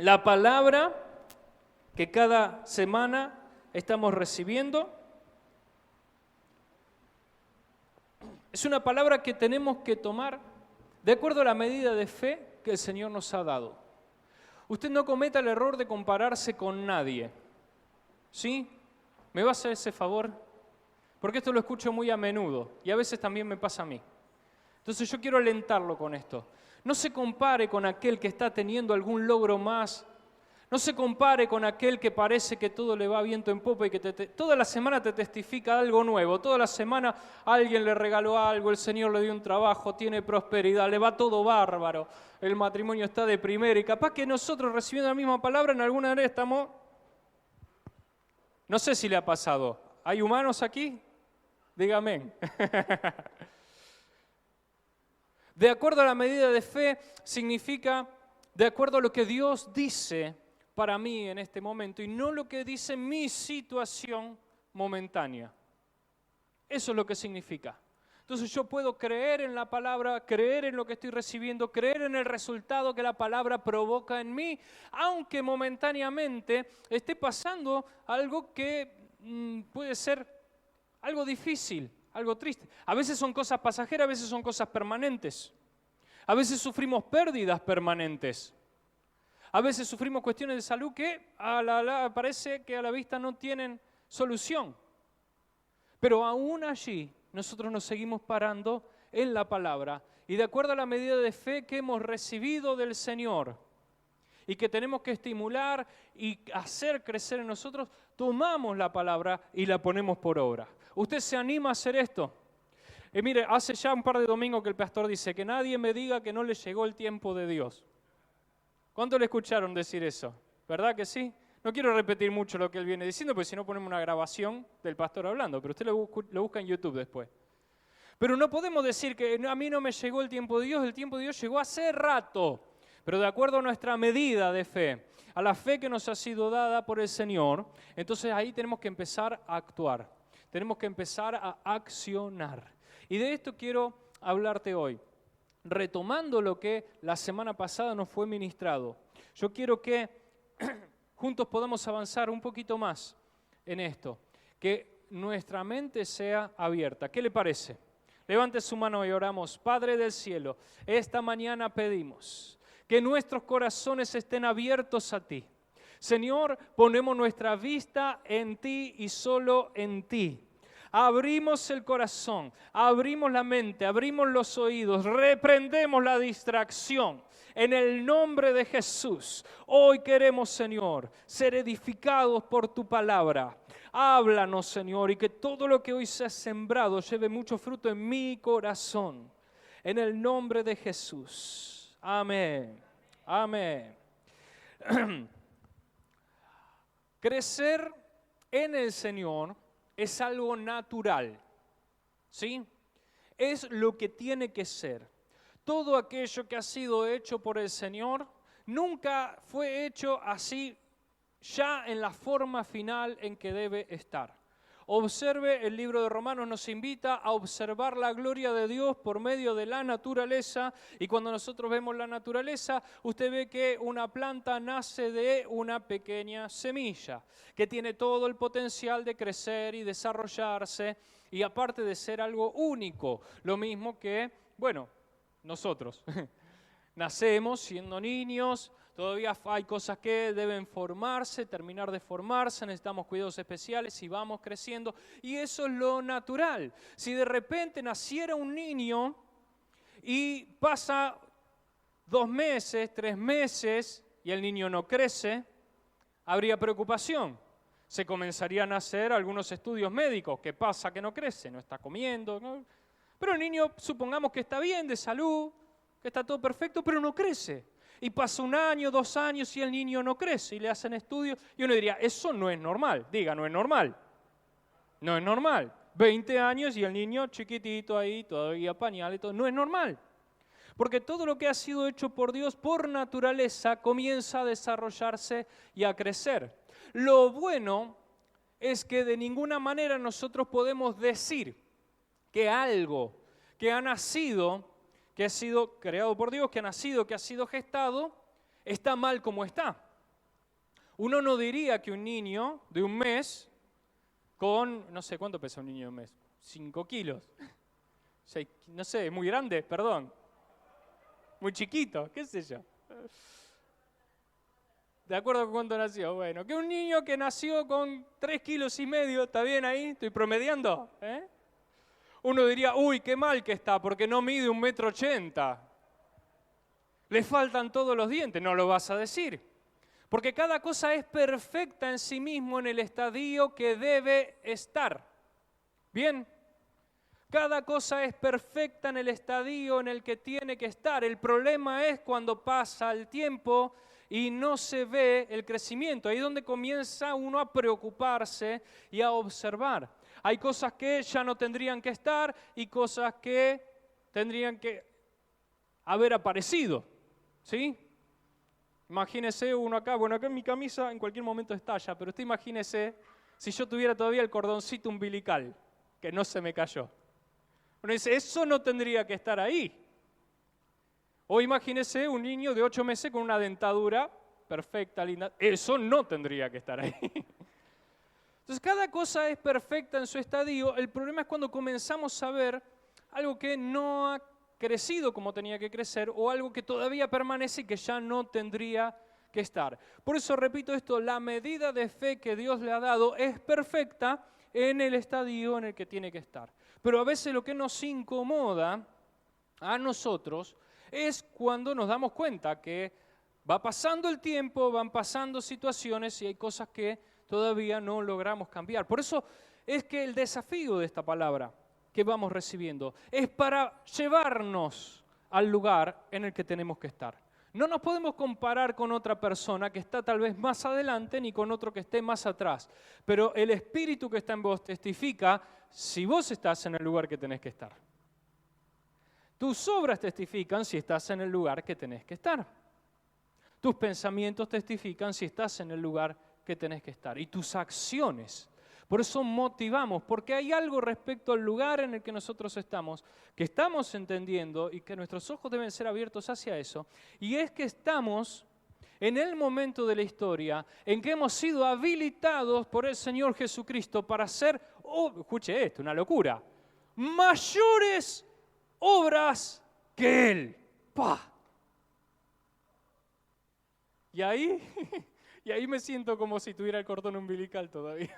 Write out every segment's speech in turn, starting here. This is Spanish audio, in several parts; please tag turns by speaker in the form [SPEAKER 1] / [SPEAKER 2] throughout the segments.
[SPEAKER 1] la palabra que cada semana estamos recibiendo es una palabra que tenemos que tomar de acuerdo a la medida de fe que el Señor nos ha dado. Usted no cometa el error de compararse con nadie. ¿Sí? ¿Me va a hacer ese favor? Porque esto lo escucho muy a menudo y a veces también me pasa a mí. Entonces yo quiero alentarlo con esto. No se compare con aquel que está teniendo algún logro más. No se compare con aquel que parece que todo le va viento en popa y que toda la semana te testifica algo nuevo. Toda la semana alguien le regaló algo, el Señor le dio un trabajo, tiene prosperidad, le va todo bárbaro. El matrimonio está de primera y capaz que nosotros recibiendo la misma palabra en alguna área estamos... No sé si le ha pasado. ¿Hay humanos aquí? Dígame. De acuerdo a la medida de fe significa de acuerdo a lo que Dios dice para mí en este momento y no lo que dice mi situación momentánea. Eso es lo que significa. Entonces yo puedo creer en la palabra, creer en lo que estoy recibiendo, creer en el resultado que la palabra provoca en mí, aunque momentáneamente esté pasando algo que puede ser algo difícil, algo triste. A veces son cosas pasajeras, a veces son cosas permanentes. A veces sufrimos pérdidas permanentes. A veces sufrimos cuestiones de salud que parece que a la vista no tienen solución. Pero aún allí nosotros nos seguimos parando en la palabra y de acuerdo a la medida de fe que hemos recibido del Señor y que tenemos que estimular y hacer crecer en nosotros, tomamos la palabra y la ponemos por obra. ¿Usted se anima a hacer esto? Mire, hace ya un par de domingos que el pastor dice que nadie me diga que no le llegó el tiempo de Dios. ¿Cuánto le escucharon decir eso? ¿Verdad que sí? No quiero repetir mucho lo que él viene diciendo, porque si no ponemos una grabación del pastor hablando, pero usted lo busca en YouTube después. Pero no podemos decir que a mí no me llegó el tiempo de Dios llegó hace rato. Pero de acuerdo a nuestra medida de fe, a la fe que nos ha sido dada por el Señor, entonces ahí tenemos que empezar a actuar, tenemos que empezar a accionar. Y de esto quiero hablarte hoy, retomando lo que la semana pasada nos fue ministrado. Yo quiero que juntos podamos avanzar un poquito más en esto, que nuestra mente sea abierta. ¿Qué le parece? Levante su mano y oramos. Padre del cielo, esta mañana pedimos que nuestros corazones estén abiertos a ti. Señor, ponemos nuestra vista en ti y solo en ti. Abrimos el corazón, abrimos la mente, abrimos los oídos, reprendemos la distracción. En el nombre de Jesús, hoy queremos, Señor, ser edificados por tu palabra. Háblanos, Señor, y que todo lo que hoy se ha sembrado lleve mucho fruto en mi corazón. En el nombre de Jesús. Amén. Amén. Crecer en el Señor es algo natural, ¿sí? Es lo que tiene que ser. Todo aquello que ha sido hecho por el Señor nunca fue hecho así ya en la forma final en que debe estar. Observe, el libro de Romanos nos invita a observar la gloria de Dios por medio de la naturaleza, y cuando nosotros vemos la naturaleza, usted ve que una planta nace de una pequeña semilla, que tiene todo el potencial de crecer y desarrollarse, y aparte de ser algo único, lo mismo que, nosotros nacemos siendo niños, todavía hay cosas que deben formarse, terminar de formarse, necesitamos cuidados especiales y vamos creciendo. Y eso es lo natural. Si de repente naciera un niño y pasa 2 meses, 3 meses y el niño no crece, habría preocupación. Se comenzarían a hacer algunos estudios médicos. ¿Qué pasa que no crece? No está comiendo, ¿no? Pero el niño, supongamos que está bien de salud, que está todo perfecto, pero no crece. Y pasa 1 año, 2 años y el niño no crece y le hacen estudios. Y uno diría, eso no es normal. Diga, no es normal. No es normal. 20 años y el niño chiquitito ahí, todavía pañal y todo. No es normal. Porque todo lo que ha sido hecho por Dios por naturaleza comienza a desarrollarse y a crecer. Lo bueno es que de ninguna manera nosotros podemos decir que algo que ha nacido, que ha sido creado por Dios, que ha nacido, que ha sido gestado, está mal como está. uno no diría que un niño de un mes con, no sé, ¿cuánto pesa un niño de un mes? 5 kilos. No sé, es muy grande, perdón. Muy chiquito, qué sé yo. ¿De acuerdo con cuánto nació? Bueno, que un niño que nació con 3,5 kilos, ¿está bien ahí? ¿Estoy promediando? Uno diría, uy, qué mal que está, porque no mide 1,80 m. Le faltan todos los dientes, no lo vas a decir. Porque cada cosa es perfecta en sí mismo en el estadio que debe estar. ¿Bien? Cada cosa es perfecta en el estadio en el que tiene que estar. El problema es cuando pasa el tiempo y no se ve el crecimiento. Ahí es donde comienza uno a preocuparse y a observar. Hay cosas que ya no tendrían que estar y cosas que tendrían que haber aparecido. ¿Sí? Imagínese uno acá, bueno, acá en mi camisa en cualquier momento estalla, pero usted imagínese si yo tuviera todavía el cordoncito umbilical, que no se me cayó. Uno dice, eso no tendría que estar ahí. O imagínese un niño de 8 meses con una dentadura perfecta, linda, eso no tendría que estar ahí. Entonces cada cosa es perfecta en su estadio, el problema es cuando comenzamos a ver algo que no ha crecido como tenía que crecer o algo que todavía permanece y que ya no tendría que estar. Por eso repito esto, la medida de fe que Dios le ha dado es perfecta en el estadio en el que tiene que estar. Pero a veces lo que nos incomoda a nosotros es cuando nos damos cuenta que va pasando el tiempo, van pasando situaciones y hay cosas que todavía no logramos cambiar. Por eso es que el desafío de esta palabra que vamos recibiendo es para llevarnos al lugar en el que tenemos que estar. No nos podemos comparar con otra persona que está tal vez más adelante ni con otro que esté más atrás, pero el Espíritu que está en vos testifica si vos estás en el lugar que tenés que estar. Tus obras testifican si estás en el lugar que tenés que estar. Tus pensamientos testifican si estás en el lugar que tenés que estar. Y tus acciones. Por eso motivamos, porque hay algo respecto al lugar en el que nosotros estamos, que estamos entendiendo y que nuestros ojos deben ser abiertos hacia eso, y es que estamos en el momento de la historia en que hemos sido habilitados por el Señor Jesucristo para hacer, escuche esto, una locura, mayores obras que Él. ¡Pah! Y ahí me siento como si tuviera el cordón umbilical todavía.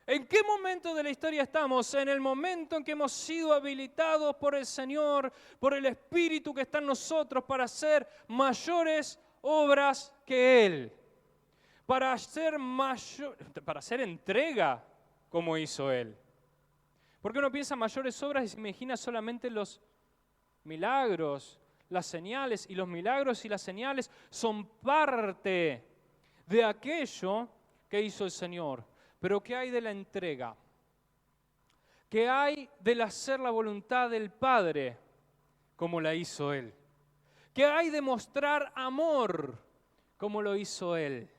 [SPEAKER 1] ¿En qué momento de la historia estamos? En el momento en que hemos sido habilitados por el Señor, por el Espíritu que está en nosotros para hacer mayores obras que Él. Para hacer entrega como hizo Él. Porque uno piensa mayores obras y se imagina solamente los milagros, las señales, y los milagros y las señales son parte de aquello que hizo el Señor. Pero ¿qué hay de la entrega? ¿Qué hay del hacer la voluntad del Padre como la hizo Él? ¿Qué hay de mostrar amor como lo hizo Él?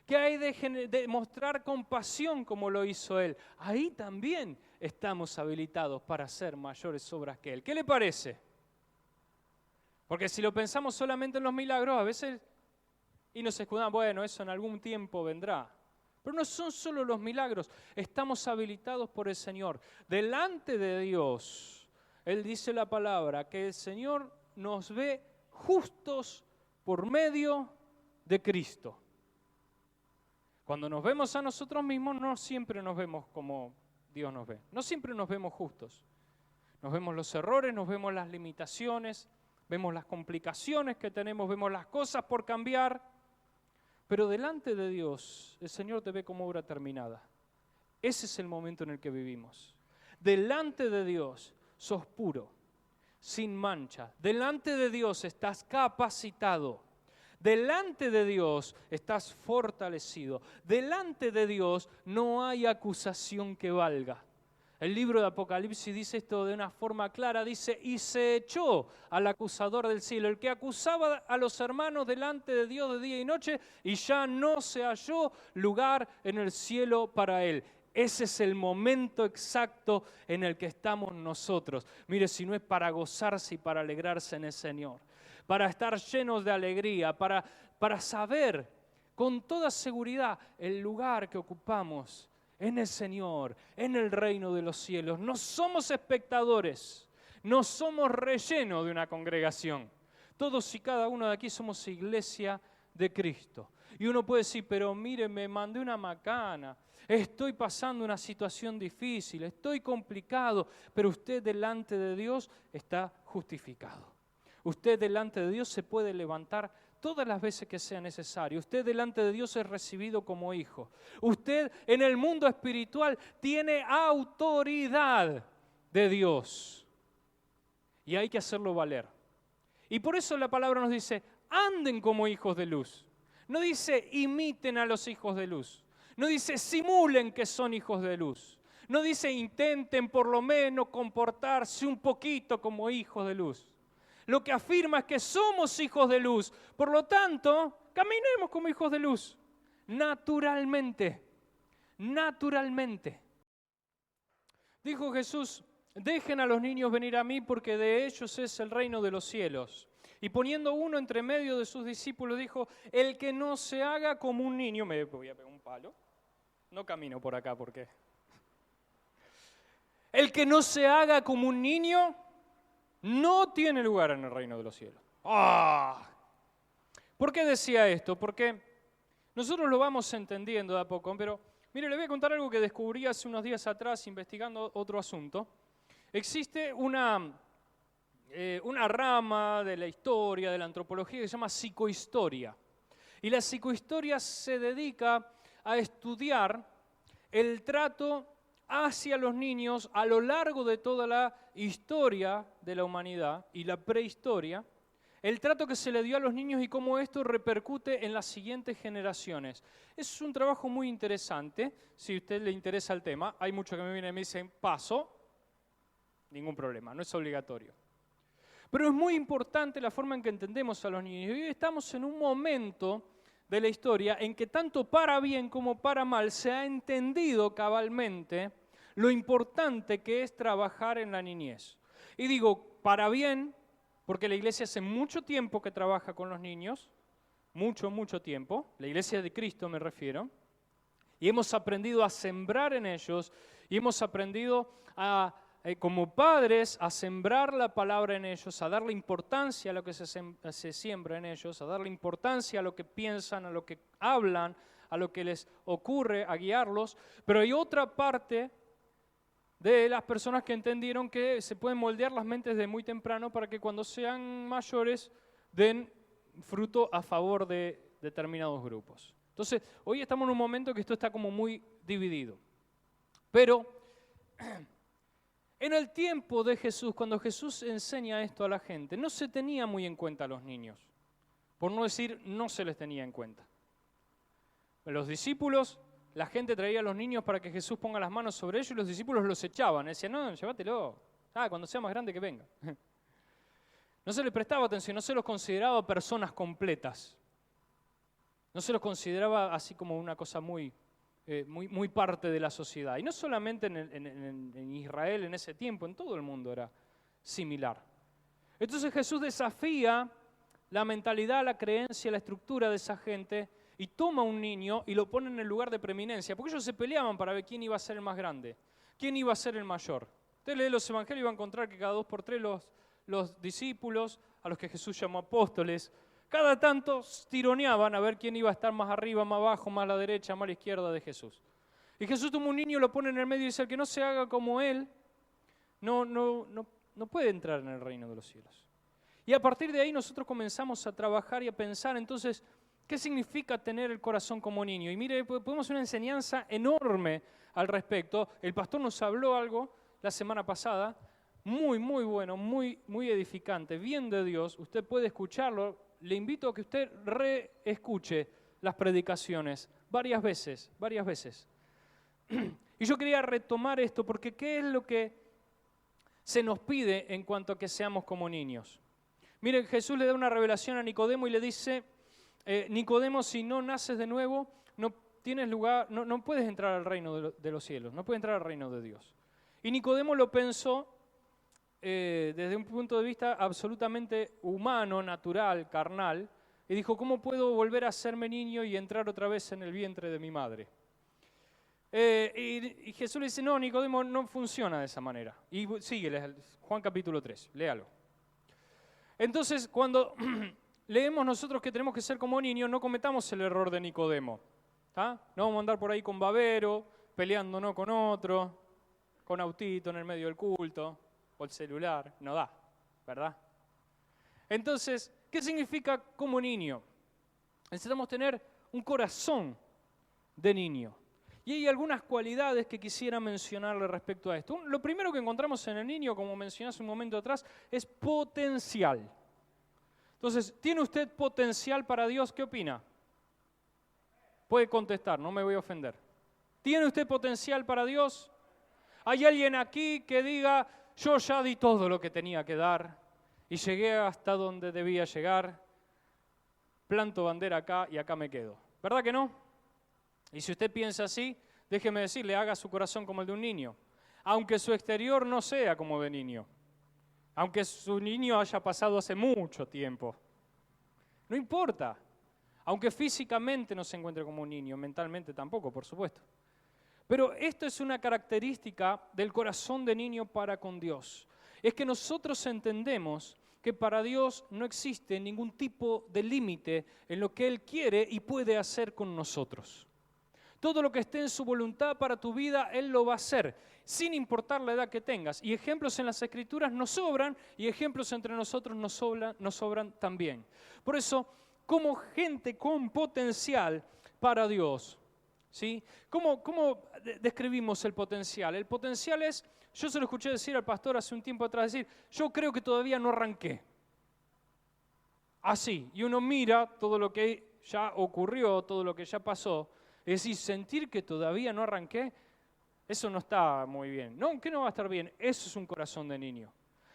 [SPEAKER 1] ¿Qué hay de mostrar compasión como lo hizo Él? Ahí también estamos habilitados para hacer mayores obras que Él. ¿Qué le parece? Porque si lo pensamos solamente en los milagros, a veces y nos escudamos, bueno, eso en algún tiempo vendrá. Pero no son solo los milagros, estamos habilitados por el Señor. Delante de Dios, Él dice la palabra, que el Señor nos ve justos por medio de Cristo. Cuando nos vemos a nosotros mismos, no siempre nos vemos como Dios nos ve. No siempre nos vemos justos. Nos vemos los errores, nos vemos las limitaciones, vemos las complicaciones que tenemos, vemos las cosas por cambiar. Pero delante de Dios, el Señor te ve como obra terminada. Ese es el momento en el que vivimos. Delante de Dios, sos puro, sin mancha. Delante de Dios estás capacitado. Delante de Dios estás fortalecido. Delante de Dios no hay acusación que valga. El libro de Apocalipsis dice esto de una forma clara, dice, y se echó al acusador del cielo, el que acusaba a los hermanos delante de Dios de día y noche, y ya no se halló lugar en el cielo para él. Ese es el momento exacto en el que estamos nosotros. Mire, si no es para gozarse y para alegrarse en el Señor. para estar llenos de alegría, para saber con toda seguridad el lugar que ocupamos en el Señor, en el reino de los cielos. No somos espectadores, no somos relleno de una congregación. Todos y cada uno de aquí somos iglesia de Cristo. Y uno puede decir, pero mire, me mandé una macana, estoy pasando una situación difícil, estoy complicado, pero usted delante de Dios está justificado. Usted delante de Dios se puede levantar todas las veces que sea necesario. Usted delante de Dios es recibido como hijo. Usted en el mundo espiritual tiene autoridad de Dios. Y hay que hacerlo valer. Y por eso la palabra nos dice, anden como hijos de luz. No dice imiten a los hijos de luz. No dice simulen que son hijos de luz. No dice intenten por lo menos comportarse un poquito como hijos de luz. Lo que afirma es que somos hijos de luz. Por lo tanto, caminemos como hijos de luz. Naturalmente. Naturalmente. Dijo Jesús, dejen a los niños venir a mí porque de ellos es el reino de los cielos. Y poniendo uno entre medio de sus discípulos dijo, el que no se haga como un niño, me voy a pegar un palo, no camino por acá porque... El que no se haga como un niño no tiene lugar en el reino de los cielos. ¡Ah! ¿Por qué decía esto? Porque nosotros lo vamos entendiendo de a poco, pero mire, le voy a contar algo que descubrí hace unos días atrás investigando otro asunto. Existe una rama de la historia, de la antropología, que se llama psicohistoria. Y la psicohistoria se dedica a estudiar el trato hacia los niños a lo largo de toda la historia de la humanidad y la prehistoria, el trato que se le dio a los niños y cómo esto repercute en las siguientes generaciones. Es un trabajo muy interesante, si a usted le interesa el tema. Hay muchos que me vienen y me dicen, paso, ningún problema, no es obligatorio. Pero es muy importante la forma en que entendemos a los niños. Y hoy estamos en un momento de la historia en que tanto para bien como para mal se ha entendido cabalmente lo importante que es trabajar en la niñez. Y digo, para bien, porque la iglesia hace mucho tiempo que trabaja con los niños, mucho tiempo, la iglesia de Cristo me refiero, y hemos aprendido a sembrar en ellos, y hemos aprendido como padres a sembrar la palabra en ellos, a darle importancia a lo que se siembra en ellos, a darle importancia a lo que piensan, a lo que hablan, a lo que les ocurre, a guiarlos. Pero hay otra parte de las personas que entendieron que se pueden moldear las mentes de muy temprano para que cuando sean mayores den fruto a favor de determinados grupos. Entonces, hoy estamos en un momento que esto está como muy dividido. Pero en el tiempo de Jesús, cuando Jesús enseña esto a la gente, no se tenía muy en cuenta a los niños. Por no decir, no se les tenía en cuenta. Los discípulos, la gente traía a los niños para que Jesús ponga las manos sobre ellos y los discípulos los echaban. Decían, no, llévatelo. Cuando sea más grande que venga. No se les prestaba atención, no se los consideraba personas completas. No se los consideraba así como una cosa muy parte de la sociedad. Y no solamente en Israel en ese tiempo, en todo el mundo era similar. Entonces Jesús desafía la mentalidad, la creencia, la estructura de esa gente y toma a un niño y lo pone en el lugar de preeminencia, porque ellos se peleaban para ver quién iba a ser el más grande, quién iba a ser el mayor. Usted lee los evangelios y va a encontrar que cada 2 por 3 los discípulos, a los que Jesús llamó apóstoles, cada tanto tironeaban a ver quién iba a estar más arriba, más abajo, más a la derecha, más a la izquierda de Jesús. Y Jesús toma un niño, lo pone en el medio y dice, el que no se haga como él, no puede entrar en el reino de los cielos. Y a partir de ahí nosotros comenzamos a trabajar y a pensar, entonces, ¿qué significa tener el corazón como niño? Y mire, podemos hacer una enseñanza enorme al respecto. El pastor nos habló algo la semana pasada, muy bueno, muy edificante, bien de Dios. Usted puede escucharlo. Le invito a que usted reescuche las predicaciones varias veces. Y yo quería retomar esto porque ¿qué es lo que se nos pide en cuanto a que seamos como niños? Miren, Jesús le da una revelación a Nicodemo y le dice, Nicodemo, si no naces de nuevo, no tienes lugar, no puedes entrar al reino de los cielos, no puedes entrar al reino de Dios. Y Nicodemo lo pensó desde un punto de vista absolutamente humano, natural, carnal, y dijo, ¿cómo puedo volver a serme niño y entrar otra vez en el vientre de mi madre? Y Jesús le dice, no, Nicodemo, no funciona de esa manera. Y sigue, Juan capítulo 3, léalo. Entonces, cuando leemos nosotros que tenemos que ser como niños, no cometamos el error de Nicodemo. No vamos a andar por ahí con babero, peleándonos con otro, con autito en el medio del culto, o el celular, no da, ¿verdad? Entonces, ¿qué significa como niño? Necesitamos tener un corazón de niño. Y hay algunas cualidades que quisiera mencionarle respecto a esto. Lo primero que encontramos en el niño, como mencioné hace un momento atrás, es potencial. Entonces, ¿tiene usted potencial para Dios? ¿Qué opina? Puede contestar, no me voy a ofender. ¿Tiene usted potencial para Dios? ¿Hay alguien aquí que diga, yo ya di todo lo que tenía que dar y llegué hasta donde debía llegar, planto bandera acá y acá me quedo? ¿Verdad que no? Y si usted piensa así, déjeme decirle, haga su corazón como el de un niño. Aunque su exterior no sea como de niño. Aunque su niño haya pasado hace mucho tiempo. No importa. Aunque físicamente no se encuentre como un niño, mentalmente tampoco, por supuesto. Pero esto es una característica del corazón de niño para con Dios. Es que nosotros entendemos que para Dios no existe ningún tipo de límite en lo que Él quiere y puede hacer con nosotros. Todo lo que esté en su voluntad para tu vida, Él lo va a hacer, sin importar la edad que tengas. Y ejemplos en las Escrituras nos sobran, y ejemplos entre nosotros nos sobran también. Por eso, como gente con potencial para Dios, ¿sí? ¿Cómo describimos el potencial? El potencial es, yo se lo escuché decir al pastor hace un tiempo atrás, decir, yo creo que todavía no arranqué. Así, y uno mira todo lo que ya ocurrió, todo lo que ya pasó, es decir, sentir que todavía no arranqué, eso no está muy bien. No, ¿qué no va a estar bien? Eso es un corazón de niño.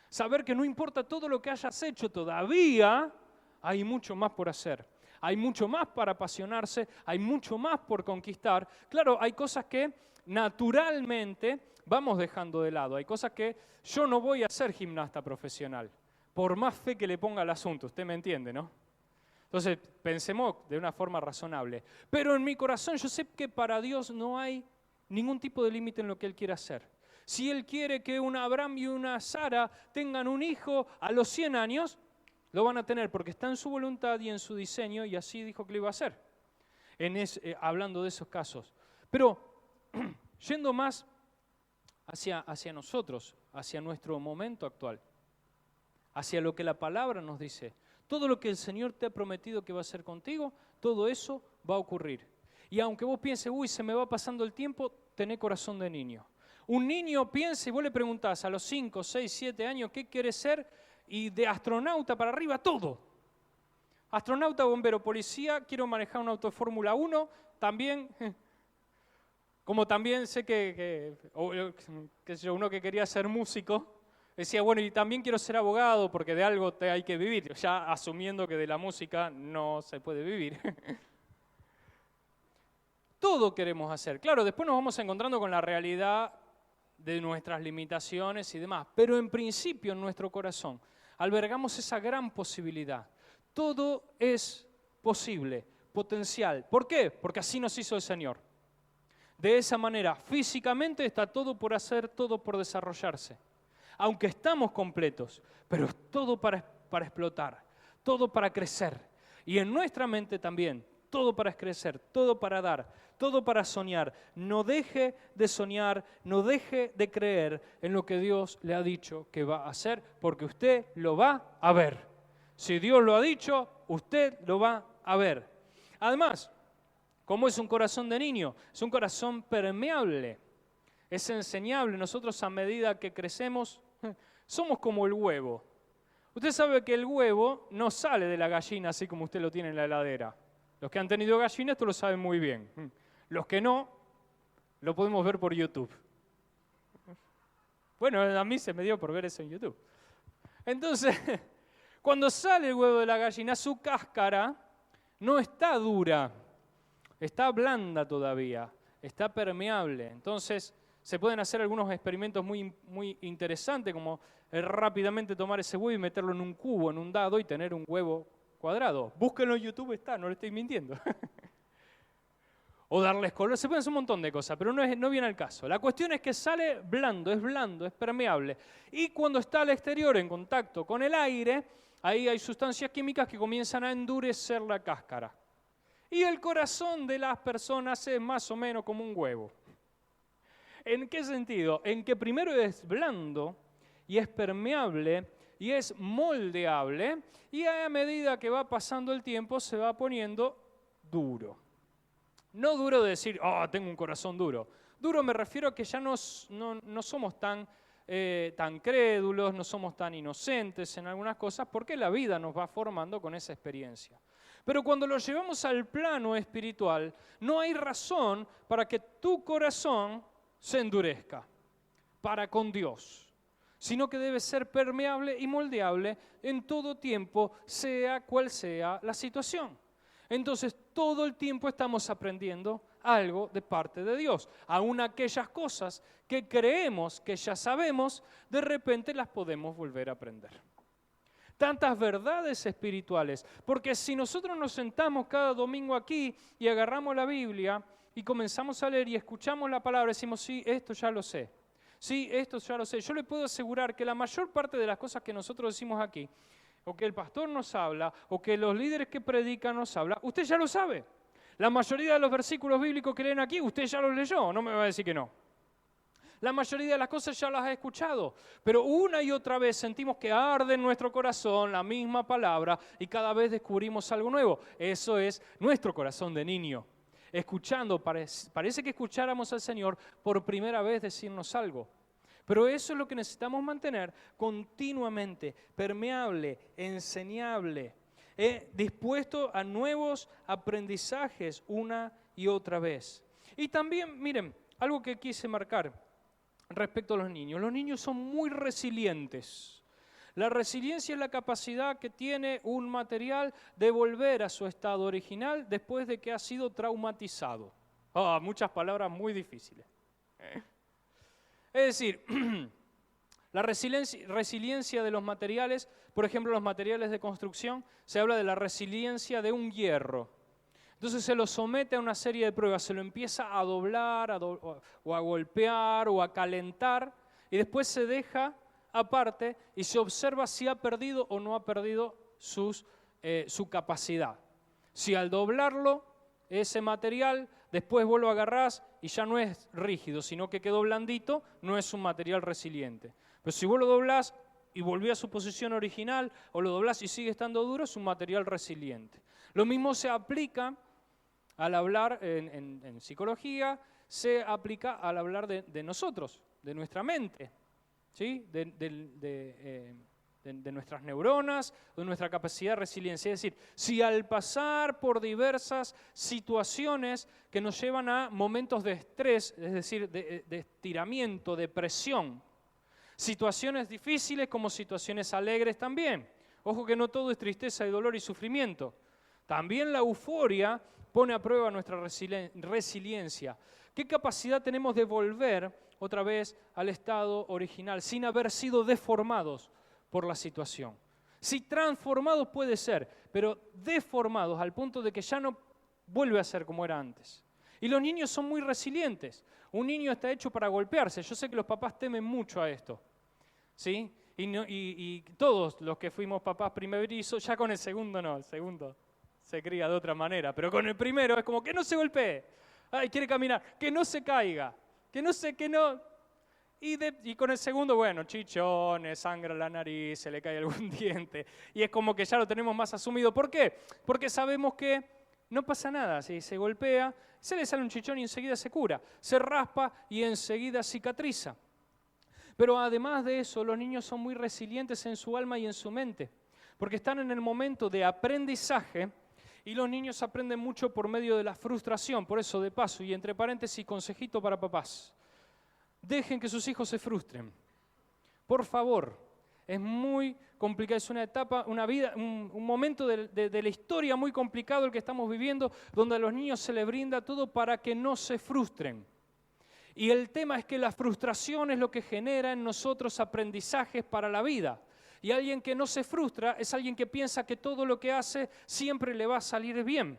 [SPEAKER 1] Saber que no importa todo lo que hayas hecho, todavía hay mucho más por hacer. Hay mucho más para apasionarse, hay mucho más por conquistar. Claro, hay cosas que naturalmente vamos dejando de lado. Hay cosas que yo no voy a ser gimnasta profesional, por más fe que le ponga al asunto. Usted me entiende, ¿no? Entonces, pensemos de una forma razonable. Pero en mi corazón yo sé que para Dios no hay ningún tipo de límite en lo que Él quiere hacer. Si Él quiere que un Abraham y una Sara tengan un hijo a los 100 años, lo van a tener porque está en su voluntad y en su diseño y así dijo que lo iba a hacer. Hablando de esos casos. Pero, yendo más hacia nosotros, hacia nuestro momento actual, hacia lo que la palabra nos dice, todo lo que el Señor te ha prometido que va a hacer contigo, todo eso va a ocurrir. Y aunque vos pienses, uy, se me va pasando el tiempo, tené corazón de niño. Un niño piensa y vos le preguntás a los 5, 6, 7 años qué quiere ser y de astronauta para arriba, todo. Astronauta, bombero, policía, quiero manejar un auto de Fórmula 1, también, como también sé que uno que quería ser músico, decía, bueno, y también quiero ser abogado porque de algo hay que vivir, ya asumiendo que de la música no se puede vivir. Todo queremos hacer. Claro, después nos vamos encontrando con la realidad de nuestras limitaciones y demás, pero en principio en nuestro corazón albergamos esa gran posibilidad. Todo es posible, potencial. ¿Por qué? Porque así nos hizo el Señor. De esa manera, físicamente está todo por hacer, todo por desarrollarse. Aunque estamos completos, pero es todo para explotar, todo para crecer. Y en nuestra mente también, todo para crecer, todo para dar, todo para soñar. No deje de soñar, no deje de creer en lo que Dios le ha dicho que va a hacer, porque usted lo va a ver. Si Dios lo ha dicho, usted lo va a ver. Además, como es un corazón de niño, es un corazón permeable, es enseñable. Nosotros a medida que crecemos, somos como el huevo. Usted sabe que el huevo no sale de la gallina así como usted lo tiene en la heladera. Los que han tenido gallina esto lo saben muy bien. Los que no, lo podemos ver por YouTube. Bueno, a mí se me dio por ver eso en YouTube. Entonces, cuando sale el huevo de la gallina, su cáscara no está dura, está blanda todavía, está permeable. Entonces, Se pueden hacer algunos experimentos muy interesantes, como rápidamente tomar ese huevo y meterlo en un cubo, en un dado, y tener un huevo cuadrado. Búsquenlo en YouTube, está, no le estoy mintiendo. O darles color, se pueden hacer un montón de cosas, pero no viene al caso. La cuestión es que sale blando, es permeable. Y cuando está al exterior en contacto con el aire, ahí hay sustancias químicas que comienzan a endurecer la cáscara. Y el corazón de las personas es más o menos como un huevo. ¿En qué sentido? En que primero es blando y es permeable y es moldeable, y a medida que va pasando el tiempo se va poniendo duro. No duro de decir, tengo un corazón duro. Duro me refiero a que ya no somos tan crédulos, no somos tan inocentes en algunas cosas, porque la vida nos va formando con esa experiencia. Pero cuando lo llevamos al plano espiritual, no hay razón para que tu corazón se endurezca para con Dios, sino que debe ser permeable y moldeable en todo tiempo, sea cual sea la situación. Entonces, todo el tiempo estamos aprendiendo algo de parte de Dios. Aún aquellas cosas que creemos que ya sabemos, de repente las podemos volver a aprender. Tantas verdades espirituales, porque si nosotros nos sentamos cada domingo aquí y agarramos la Biblia y comenzamos a leer y escuchamos la palabra, decimos, sí, esto ya lo sé. Sí, esto ya lo sé. Yo le puedo asegurar que la mayor parte de las cosas que nosotros decimos aquí, o que el pastor nos habla, o que los líderes que predican nos hablan, usted ya lo sabe. La mayoría de los versículos bíblicos que leen aquí, usted ya los leyó, no me va a decir que no. La mayoría de las cosas ya las ha escuchado, pero una y otra vez sentimos que arde en nuestro corazón la misma palabra y cada vez descubrimos algo nuevo. Eso es nuestro corazón de niño. Escuchando, parece que escucháramos al Señor por primera vez decirnos algo. Pero eso es lo que necesitamos mantener continuamente, permeable, enseñable, dispuesto a nuevos aprendizajes una y otra vez. Y también, miren, algo que quise marcar respecto a los niños. Los niños son muy resilientes. La resiliencia es la capacidad que tiene un material de volver a su estado original después de que ha sido traumatizado. Muchas palabras muy difíciles. Es decir, la resiliencia de los materiales, por ejemplo, los materiales de construcción, se habla de la resiliencia de un hierro. Entonces se lo somete a una serie de pruebas, se lo empieza a doblar o a golpear o a calentar y después se deja aparte y se observa si ha perdido o no ha perdido su capacidad. Si al doblarlo, ese material, después vos lo agarrás y ya no es rígido, sino que quedó blandito, no es un material resiliente. Pero si vos lo doblás y volvió a su posición original, o lo doblás y sigue estando duro, es un material resiliente. Lo mismo se aplica al hablar en psicología, se aplica al hablar de nosotros, de nuestra mente, ¿sí? De nuestras neuronas, de nuestra capacidad de resiliencia. Es decir, si al pasar por diversas situaciones que nos llevan a momentos de estrés, es decir, de estiramiento, de presión, situaciones difíciles como situaciones alegres también. Ojo que no todo es tristeza y dolor y sufrimiento. También la euforia pone a prueba nuestra resiliencia. ¿Qué capacidad tenemos de volver otra vez al estado original sin haber sido deformados por la situación? Si transformados puede ser, pero deformados al punto de que ya no vuelve a ser como era antes. Y los niños son muy resilientes. Un niño está hecho para golpearse. Yo sé que los papás temen mucho a esto, ¿sí? Y todos los que fuimos papás primerizos, ya con el segundo no, el segundo se cría de otra manera, pero con el primero es como que no se golpee, quiere caminar, que no se caiga, que no. Y con el segundo, bueno, chichones, sangra la nariz, se le cae algún diente, y es como que ya lo tenemos más asumido. ¿Por qué? Porque sabemos que no pasa nada, si se golpea, se le sale un chichón y enseguida se cura, se raspa y enseguida cicatriza. Pero además de eso, los niños son muy resilientes en su alma y en su mente, porque están en el momento de aprendizaje. Y los niños aprenden mucho por medio de la frustración. Por eso, de paso, y entre paréntesis, consejito para papás. Dejen que sus hijos se frustren. Por favor. Es muy complicado. Es una etapa, una vida, un momento de la historia muy complicado el que estamos viviendo, donde a los niños se les brinda todo para que no se frustren. Y el tema es que la frustración es lo que genera en nosotros aprendizajes para la vida. Y alguien que no se frustra es alguien que piensa que todo lo que hace siempre le va a salir bien,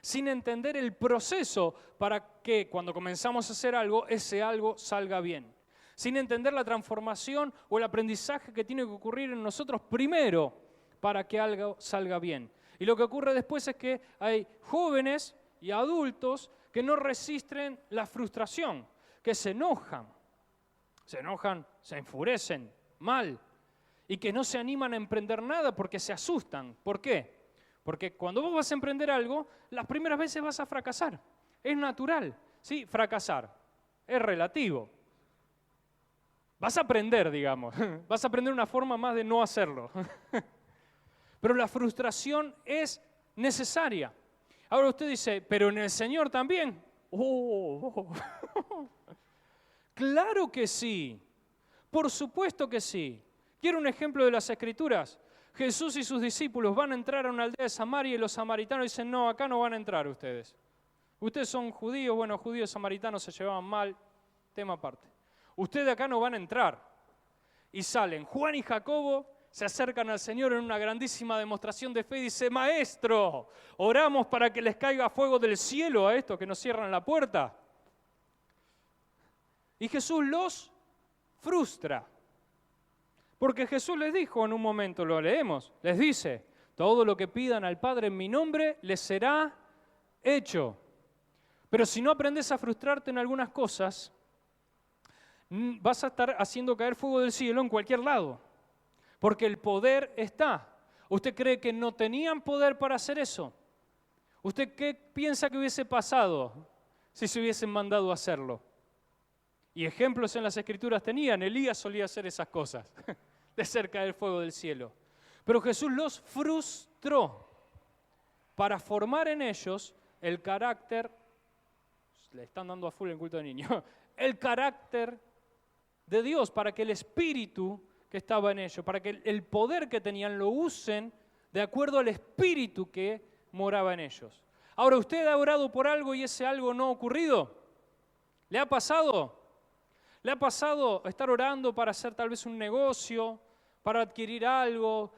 [SPEAKER 1] sin entender el proceso para que cuando comenzamos a hacer algo, ese algo salga bien. Sin entender la transformación o el aprendizaje que tiene que ocurrir en nosotros primero para que algo salga bien. Y lo que ocurre después es que hay jóvenes y adultos que no resisten la frustración, que se enojan, se enfurecen mal y que no se animan a emprender nada porque se asustan. ¿Por qué? Porque cuando vos vas a emprender algo, las primeras veces vas a fracasar. Es natural, ¿sí? Fracasar es relativo. Vas a aprender, digamos, vas a aprender una forma más de no hacerlo. Pero la frustración es necesaria. Ahora usted dice, pero en el Señor también. Claro que sí, por supuesto que sí. ¿Quiere un ejemplo de las Escrituras? Jesús y sus discípulos van a entrar a una aldea de Samaria y los samaritanos dicen, no, acá no van a entrar ustedes. Ustedes son judíos, bueno, judíos y samaritanos se llevaban mal, tema aparte. Ustedes acá no van a entrar. Y salen Juan y Jacobo, se acercan al Señor en una grandísima demostración de fe y dice, Maestro, oramos para que les caiga fuego del cielo a estos que nos cierran la puerta. Y Jesús los frustra. Porque Jesús les dijo en un momento, lo leemos, les dice, todo lo que pidan al Padre en mi nombre les será hecho. Pero si no aprendes a frustrarte en algunas cosas, vas a estar haciendo caer fuego del cielo en cualquier lado. Porque el poder está. ¿Usted cree que no tenían poder para hacer eso? ¿Usted qué piensa que hubiese pasado si se hubiesen mandado a hacerlo? Y ejemplos en las Escrituras tenían. Elías solía hacer esas cosas, de cerca del fuego del cielo. Pero Jesús los frustró para formar en ellos el carácter, le están dando a full el culto de niños, el carácter de Dios, para que el espíritu que estaba en ellos, para que el poder que tenían lo usen de acuerdo al espíritu que moraba en ellos. Ahora, ¿usted ha orado por algo y ese algo no ha ocurrido? ¿Le ha pasado? ¿Le ha pasado estar orando para hacer tal vez un negocio, para adquirir algo,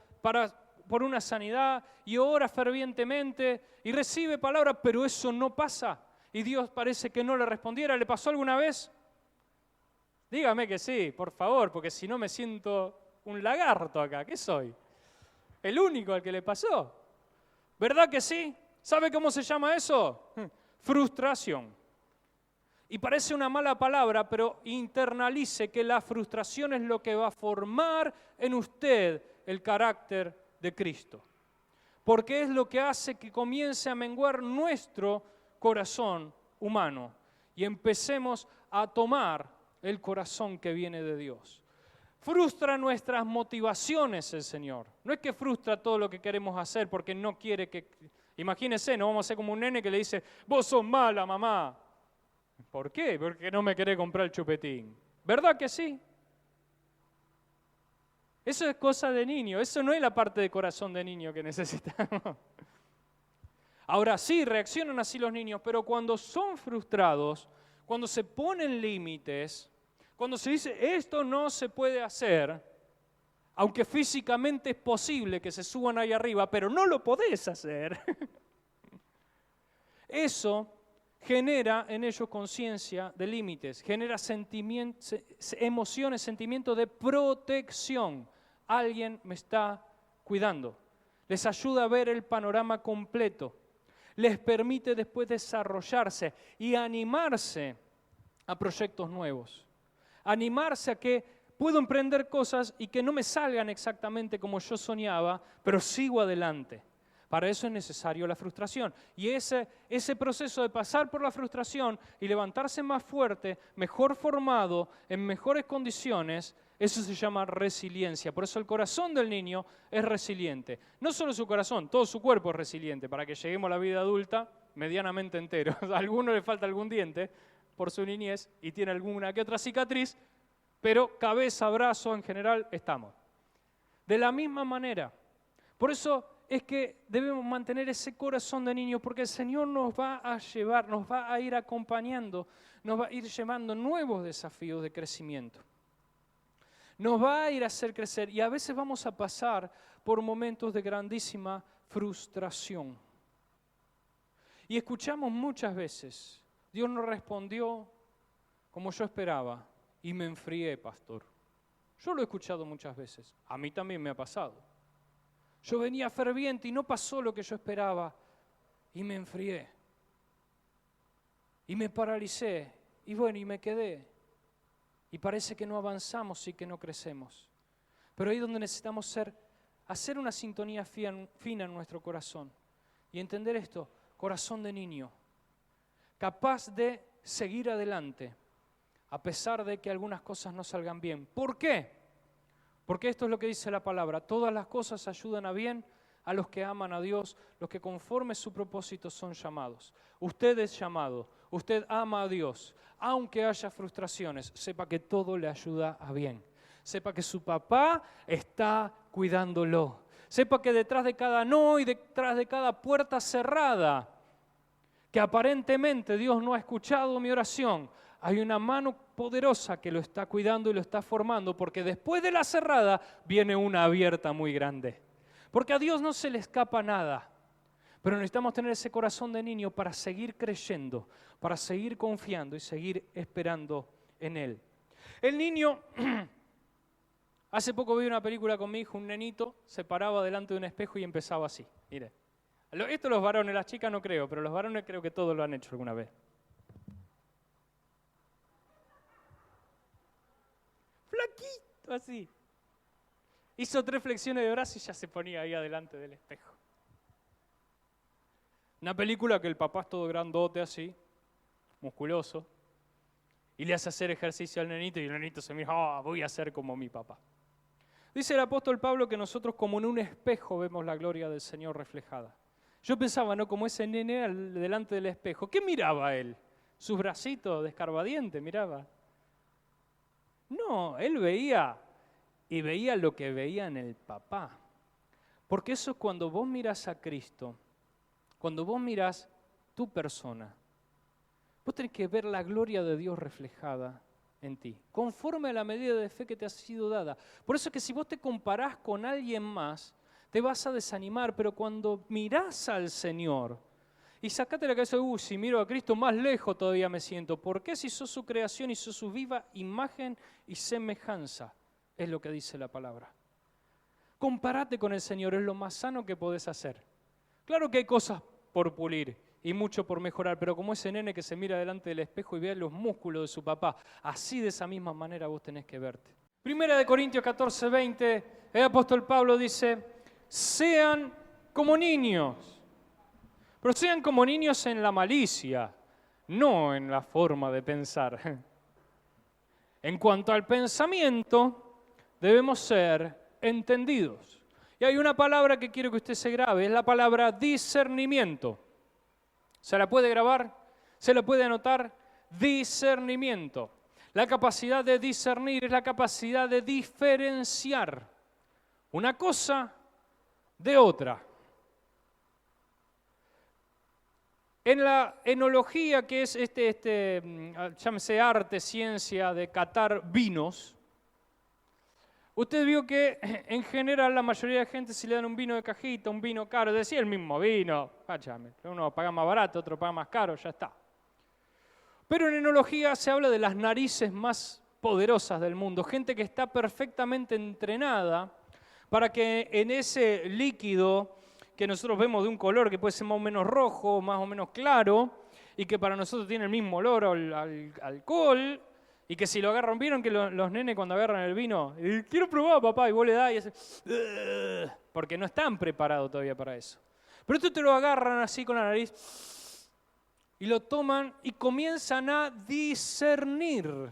[SPEAKER 1] por una sanidad, y ora fervientemente y recibe palabras, pero eso no pasa? Y Dios parece que no le respondiera. ¿Le pasó alguna vez? Dígame que sí, por favor, porque si no me siento un lagarto acá. ¿Qué soy? El único al que le pasó. ¿Verdad que sí? ¿Sabe cómo se llama eso? Frustración. Y parece una mala palabra, pero internalice que la frustración es lo que va a formar en usted el carácter de Cristo. Porque es lo que hace que comience a menguar nuestro corazón humano y empecemos a tomar el corazón que viene de Dios. Frustra nuestras motivaciones el Señor. No es que frustra todo lo que queremos hacer porque no quiere que... Imagínense, no vamos a ser como un nene que le dice, vos sos mala, mamá. ¿Por qué? Porque no me querés comprar el chupetín. ¿Verdad que sí? Eso es cosa de niño. Eso no es la parte de corazón de niño que necesitamos. Ahora sí, reaccionan así los niños, pero cuando son frustrados, cuando se ponen límites, cuando se dice esto no se puede hacer, aunque físicamente es posible que se suban ahí arriba, pero no lo podés hacer, eso genera en ellos conciencia de límites, genera emociones, sentimiento de protección. Alguien me está cuidando. Les ayuda a ver el panorama completo. Les permite después desarrollarse y animarse a proyectos nuevos. Animarse a que puedo emprender cosas y que no me salgan exactamente como yo soñaba, pero sigo adelante. Para eso es necesario la frustración. Y ese proceso de pasar por la frustración y levantarse más fuerte, mejor formado, en mejores condiciones, eso se llama resiliencia. Por eso el corazón del niño es resiliente. No solo su corazón, todo su cuerpo es resiliente para que lleguemos a la vida adulta medianamente entero. A alguno le falta algún diente por su niñez y tiene alguna que otra cicatriz, pero cabeza, brazo, en general, estamos. De la misma manera. Por eso es que debemos mantener ese corazón de niño porque el Señor nos va a llevar, nos va a ir acompañando, nos va a ir llevando nuevos desafíos de crecimiento. Nos va a ir a hacer crecer y a veces vamos a pasar por momentos de grandísima frustración. Y escuchamos muchas veces, Dios no respondió como yo esperaba y me enfrié, pastor. Yo lo he escuchado muchas veces, a mí también me ha pasado. Yo venía ferviente y no pasó lo que yo esperaba y me enfrié. Y me paralicé y bueno, y me quedé. Y parece que no avanzamos y que no crecemos. Pero ahí es donde necesitamos hacer una sintonía fina en nuestro corazón. Y entender esto, corazón de niño, capaz de seguir adelante, a pesar de que algunas cosas no salgan bien. ¿Por qué? Porque esto es lo que dice la palabra. Todas las cosas ayudan a bien a los que aman a Dios, los que conforme su propósito son llamados. Usted es llamado, usted ama a Dios. Aunque haya frustraciones, sepa que todo le ayuda a bien. Sepa que su papá está cuidándolo. Sepa que detrás de cada no y detrás de cada puerta cerrada, que aparentemente Dios no ha escuchado mi oración, hay una mano poderosa que lo está cuidando y lo está formando, porque después de la cerrada viene una abierta muy grande. Porque a Dios no se le escapa nada. Pero necesitamos tener ese corazón de niño para seguir creyendo, para seguir confiando y seguir esperando en Él. El niño, hace poco vi una película con mi hijo, un nenito, se paraba delante de un espejo y empezaba así. Mire, esto los varones, las chicas no creo, pero los varones creo que todos lo han hecho alguna vez. Flaquito, así. Hizo 3 flexiones de brazos y ya se ponía ahí adelante del espejo. Una película que el papá es todo grandote así, musculoso, y le hace hacer ejercicio al nenito y el nenito se mira, voy a ser como mi papá. Dice el apóstol Pablo que nosotros como en un espejo vemos la gloria del Señor reflejada. Yo pensaba, ¿no? Como ese nene delante del espejo. ¿Qué miraba él? ¿Sus bracitos de escarbadiente miraba? No, él veía y veía lo que veía en el papá. Porque eso es cuando vos mirás a Cristo, cuando vos mirás tu persona, vos tenés que ver la gloria de Dios reflejada en ti, conforme a la medida de fe que te ha sido dada. Por eso es que si vos te comparás con alguien más, te vas a desanimar, pero cuando mirás al Señor, y sacate la cabeza, si miro a Cristo más lejos todavía me siento. ¿Por qué si sos su creación y sos su viva imagen y semejanza? Es lo que dice la palabra. Comparate con el Señor, es lo más sano que podés hacer. Claro que hay cosas por pulir y mucho por mejorar, pero como ese nene que se mira delante del espejo y ve los músculos de su papá, así de esa misma manera vos tenés que verte. Primera de Corintios 14:20, el apóstol Pablo dice, sean como niños, pero sean como niños en la malicia, no en la forma de pensar. En cuanto al pensamiento, debemos ser entendidos. Y hay una palabra que quiero que usted se grabe, es la palabra discernimiento. ¿Se la puede grabar? ¿Se la puede anotar? Discernimiento. La capacidad de discernir es la capacidad de diferenciar una cosa de otra. En la enología, que es llámese arte, ciencia de catar vinos, usted vio que en general la mayoría de gente si le dan un vino de cajita, un vino caro, decía el mismo vino, uno paga más barato, otro paga más caro, ya está. Pero en enología se habla de las narices más poderosas del mundo, gente que está perfectamente entrenada para que en ese líquido que nosotros vemos de un color que puede ser más o menos rojo, más o menos claro, y que para nosotros tiene el mismo olor al alcohol, y que si lo agarran, ¿vieron que los nenes cuando agarran el vino, quiero probar, papá, y vos le das y hace, porque no están preparados todavía para eso. Pero esto te lo agarran así con la nariz, y lo toman y comienzan a discernir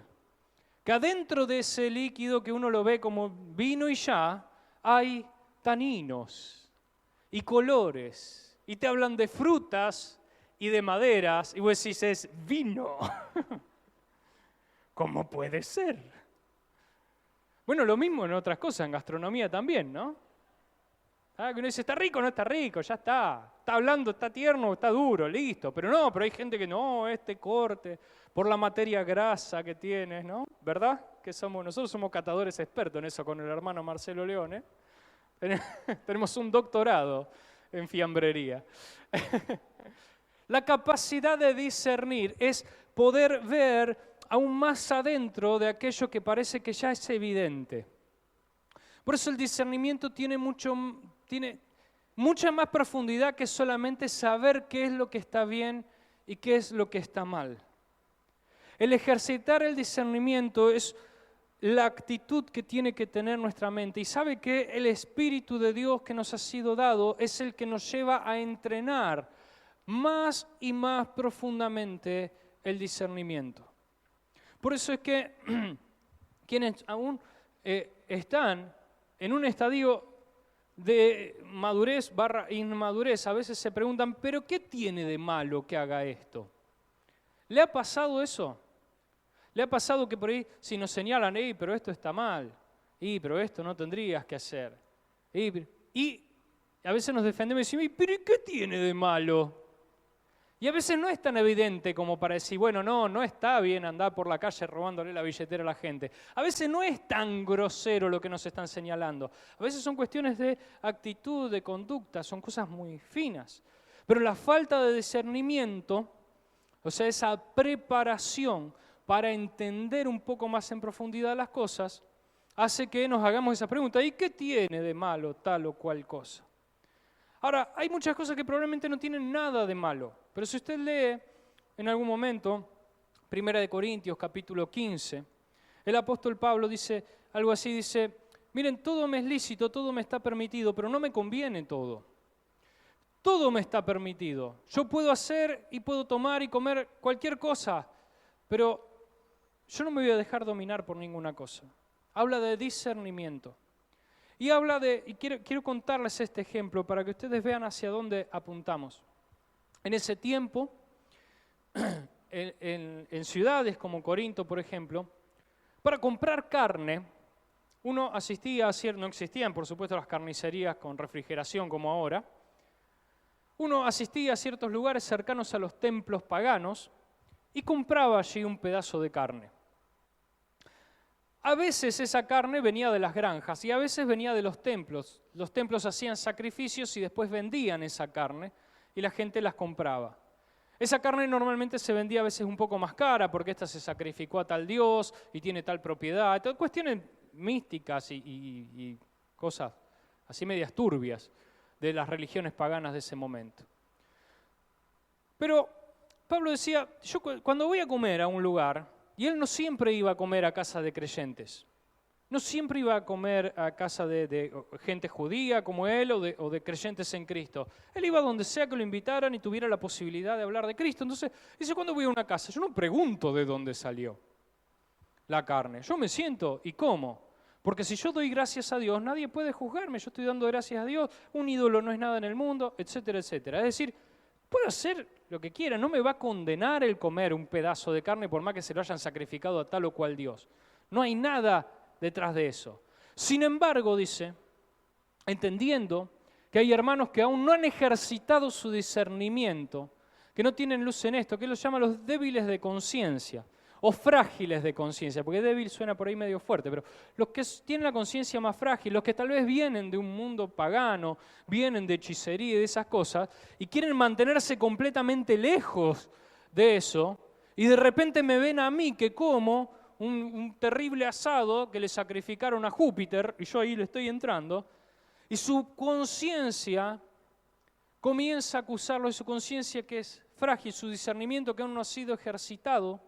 [SPEAKER 1] que adentro de ese líquido que uno lo ve como vino y ya, hay taninos y colores, y te hablan de frutas y de maderas, y vos decís, es vino. ¿Cómo puede ser? Bueno, lo mismo en otras cosas, en gastronomía también, ¿no? Que uno dice, ¿está rico o no está rico? Ya está. Está hablando, está tierno, está duro, listo. Pero no, pero hay gente que no, este corte, por la materia grasa que tienes, ¿no? ¿Verdad? Nosotros somos catadores expertos en eso con el hermano Marcelo Leone. Tenemos un doctorado en fiambrería. La capacidad de discernir es poder ver aún más adentro de aquello que parece que ya es evidente. Por eso el discernimiento tiene mucha más profundidad que solamente saber qué es lo que está bien y qué es lo que está mal. El ejercitar el discernimiento es la actitud que tiene que tener nuestra mente. Y sabe que el Espíritu de Dios que nos ha sido dado es el que nos lleva a entrenar más y más profundamente el discernimiento. Por eso es que quienes aún están en un estadio de madurez / inmadurez, a veces se preguntan, ¿pero qué tiene de malo que haga esto? ¿Le ha pasado eso? ¿Le ha pasado que por ahí si nos señalan, pero esto está mal, pero esto no tendrías que hacer? Y a veces nos defendemos y decimos, ¿pero qué tiene de malo? Y a veces no es tan evidente como para decir, bueno, no está bien andar por la calle robándole la billetera a la gente. A veces no es tan grosero lo que nos están señalando. A veces son cuestiones de actitud, de conducta, son cosas muy finas. Pero la falta de discernimiento, o sea, esa preparación para entender un poco más en profundidad las cosas, hace que nos hagamos esa pregunta, ¿y qué tiene de malo tal o cual cosa? Ahora, hay muchas cosas que probablemente no tienen nada de malo, pero si usted lee en algún momento, 1 Corintios capítulo 15, el apóstol Pablo dice algo así, dice, miren, todo me es lícito, todo me está permitido, pero no me conviene todo. Todo me está permitido. Yo puedo hacer y puedo tomar y comer cualquier cosa, pero yo no me voy a dejar dominar por ninguna cosa. Habla de discernimiento. Y quiero contarles este ejemplo para que ustedes vean hacia dónde apuntamos. En ese tiempo, en ciudades como Corinto, por ejemplo, para comprar carne, uno asistía no existían por supuesto las carnicerías con refrigeración como ahora, uno asistía a ciertos lugares cercanos a los templos paganos y compraba allí un pedazo de carne. A veces esa carne venía de las granjas y a veces venía de los templos. Los templos hacían sacrificios y después vendían esa carne y la gente las compraba. Esa carne normalmente se vendía a veces un poco más cara porque esta se sacrificó a tal dios y tiene tal propiedad. Cuestiones místicas y cosas así medias turbias de las religiones paganas de ese momento. Pero Pablo decía, yo cuando voy a comer a un lugar, y él no siempre iba a comer a casa de creyentes, no siempre iba a comer a casa de gente judía como él o de creyentes en Cristo. Él iba donde sea que lo invitaran y tuviera la posibilidad de hablar de Cristo. Entonces, dice, cuando voy a una casa, yo no pregunto de dónde salió la carne. Yo me siento y como. Porque si yo doy gracias a Dios, nadie puede juzgarme. Yo estoy dando gracias a Dios. Un ídolo no es nada en el mundo, etcétera, etcétera. Es decir, puedo hacer lo que quiera. No me va a condenar el comer un pedazo de carne por más que se lo hayan sacrificado a tal o cual Dios. No hay nada detrás de eso. Sin embargo, dice, entendiendo que hay hermanos que aún no han ejercitado su discernimiento, que no tienen luz en esto, que él los llama los débiles de conciencia o frágiles de conciencia, porque débil suena por ahí medio fuerte, pero los que tienen la conciencia más frágil, los que tal vez vienen de un mundo pagano, vienen de hechicería y de esas cosas, y quieren mantenerse completamente lejos de eso, y de repente me ven a mí que como un terrible asado que le sacrificaron a Júpiter, y yo ahí le estoy entrando, y su conciencia comienza a acusarlo de su conciencia que es frágil, su discernimiento que aún no ha sido ejercitado,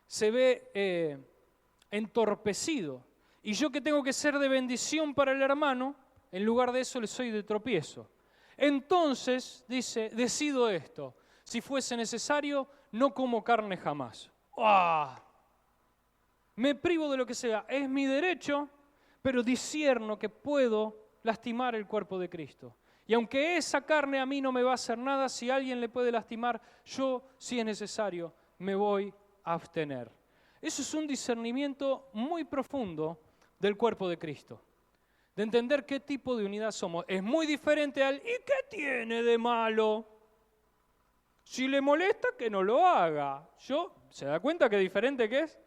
[SPEAKER 1] se ve entorpecido. Y yo que tengo que ser de bendición para el hermano, en lugar de eso le soy de tropiezo. Entonces, dice, decido esto, si fuese necesario, no como carne jamás. ¡Ah! Me privo de lo que sea, es mi derecho, pero discierno que puedo lastimar el cuerpo de Cristo. Y aunque esa carne a mí no me va a hacer nada, si alguien le puede lastimar, yo, si es necesario, me voy a abstener. Eso es un discernimiento muy profundo del cuerpo de Cristo. de entender qué tipo de unidad somos. Es muy diferente al ¿y qué tiene de malo? Si le molesta, que no lo haga. ¿Se da cuenta qué diferente que es?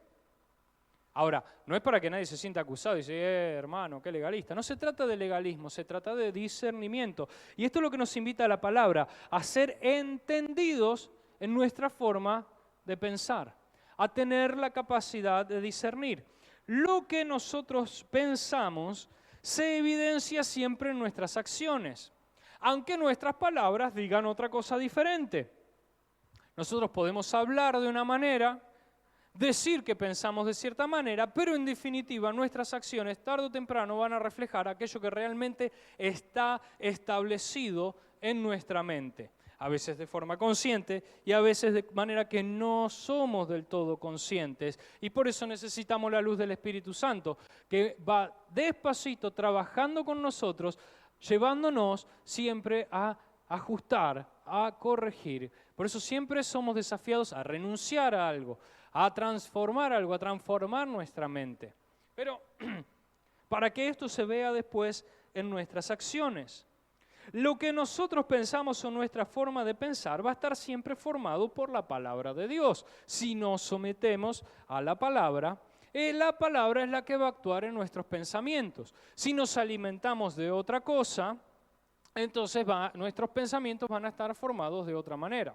[SPEAKER 1] Ahora, no es para que nadie se sienta acusado y dice, hermano, qué legalista. No se trata de legalismo, se trata de discernimiento. Y esto es lo que nos invita a la palabra, a ser entendidos en nuestra forma de pensar, a tener la capacidad de discernir. Lo que nosotros pensamos se evidencia siempre en nuestras acciones, aunque nuestras palabras digan otra cosa diferente. Nosotros podemos hablar de una manera, decir que pensamos de cierta manera, pero en definitiva nuestras acciones tarde o temprano van a reflejar aquello que realmente está establecido en nuestra mente. A veces de forma consciente y a veces de manera que no somos del todo conscientes. Y por eso necesitamos la luz del Espíritu Santo, que va despacito trabajando con nosotros, llevándonos siempre a ajustar, a corregir. Por eso siempre somos desafiados a renunciar a algo, a transformar algo, a transformar nuestra mente. Pero para que esto se vea después en nuestras acciones. Lo que nosotros pensamos o nuestra forma de pensar va a estar siempre formado por la palabra de Dios. Si nos sometemos a la palabra es la que va a actuar en nuestros pensamientos. Si nos alimentamos de otra cosa, entonces nuestros pensamientos van a estar formados de otra manera.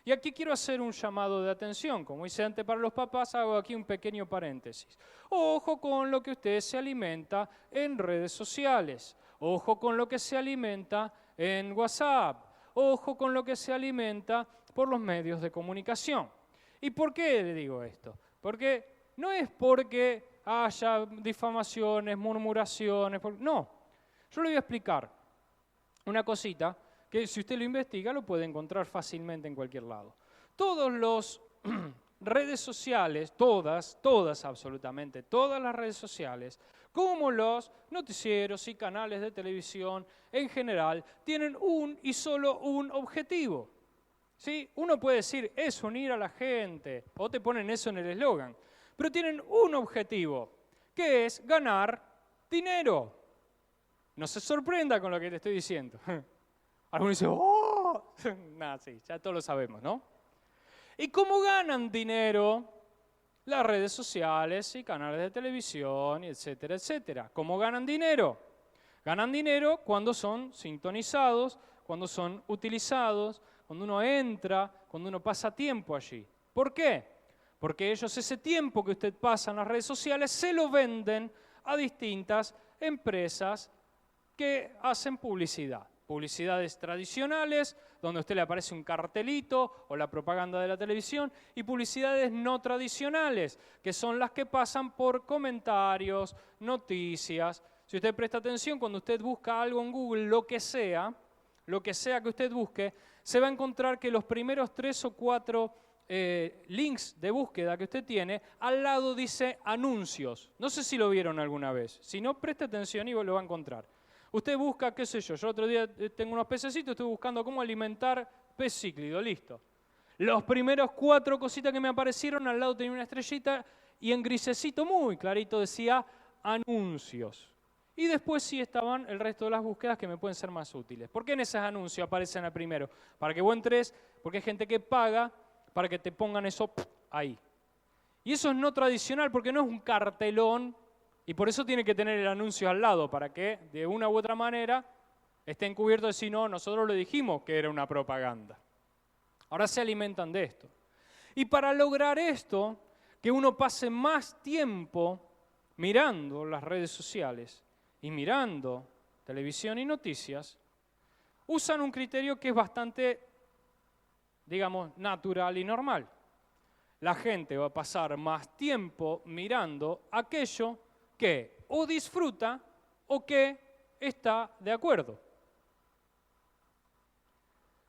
[SPEAKER 1] Y aquí quiero hacer un llamado de atención. Como hice antes para los papás, hago aquí un pequeño paréntesis. Ojo con lo que usted se alimenta en redes sociales. Ojo con lo que se alimenta en WhatsApp. Ojo con lo que se alimenta por los medios de comunicación. ¿Y por qué le digo esto? Porque no es porque haya difamaciones, murmuraciones. No, yo le voy a explicar una cosita que si usted lo investiga lo puede encontrar fácilmente en cualquier lado. Todas las redes sociales, todas absolutamente, todas las redes sociales, como los noticieros y canales de televisión en general, tienen un y solo un objetivo. ¿Sí? Uno puede decir, es unir a la gente, o te ponen eso en el eslogan, pero tienen un objetivo, que es ganar dinero. No se sorprenda con lo que te estoy diciendo. Algunos dicen, ¡oh! Nada, sí, ya todos lo sabemos, ¿no? ¿Y cómo ganan dinero? Las redes sociales y canales de televisión, etcétera, etcétera. ¿Cómo ganan dinero? Ganan dinero cuando son sintonizados, cuando son utilizados, cuando uno entra, cuando uno pasa tiempo allí. ¿Por qué? Porque ellos ese tiempo que usted pasa en las redes sociales se lo venden a distintas empresas que hacen publicidad. Publicidades tradicionales, donde a usted le aparece un cartelito o la propaganda de la televisión, y publicidades no tradicionales, que son las que pasan por comentarios, noticias. Si usted presta atención, cuando usted busca algo en Google, lo que sea que usted busque, se va a encontrar que los primeros 3 o 4 links de búsqueda que usted tiene, al lado dice anuncios. No sé si lo vieron alguna vez. Si no, preste atención y lo va a encontrar. Usted busca, qué sé yo, otro día tengo unos pececitos, estoy buscando cómo alimentar pez cíclido, listo. Los primeros 4 cositas que me aparecieron, al lado tenía una estrellita y en grisecito muy clarito decía anuncios. Y después sí estaban el resto de las búsquedas que me pueden ser más útiles. ¿Por qué en esos anuncios aparecen al primero? Para que vos entres, porque hay gente que paga para que te pongan eso ahí. Y eso es no tradicional porque no es un cartelón. Y por eso tiene que tener el anuncio al lado, para que de una u otra manera esté encubierto de si no, nosotros le dijimos que era una propaganda. Ahora se alimentan de esto. Y para lograr esto, que uno pase más tiempo mirando las redes sociales y mirando televisión y noticias, usan un criterio que es bastante, digamos, natural y normal. La gente va a pasar más tiempo mirando aquello que o disfruta o que está de acuerdo.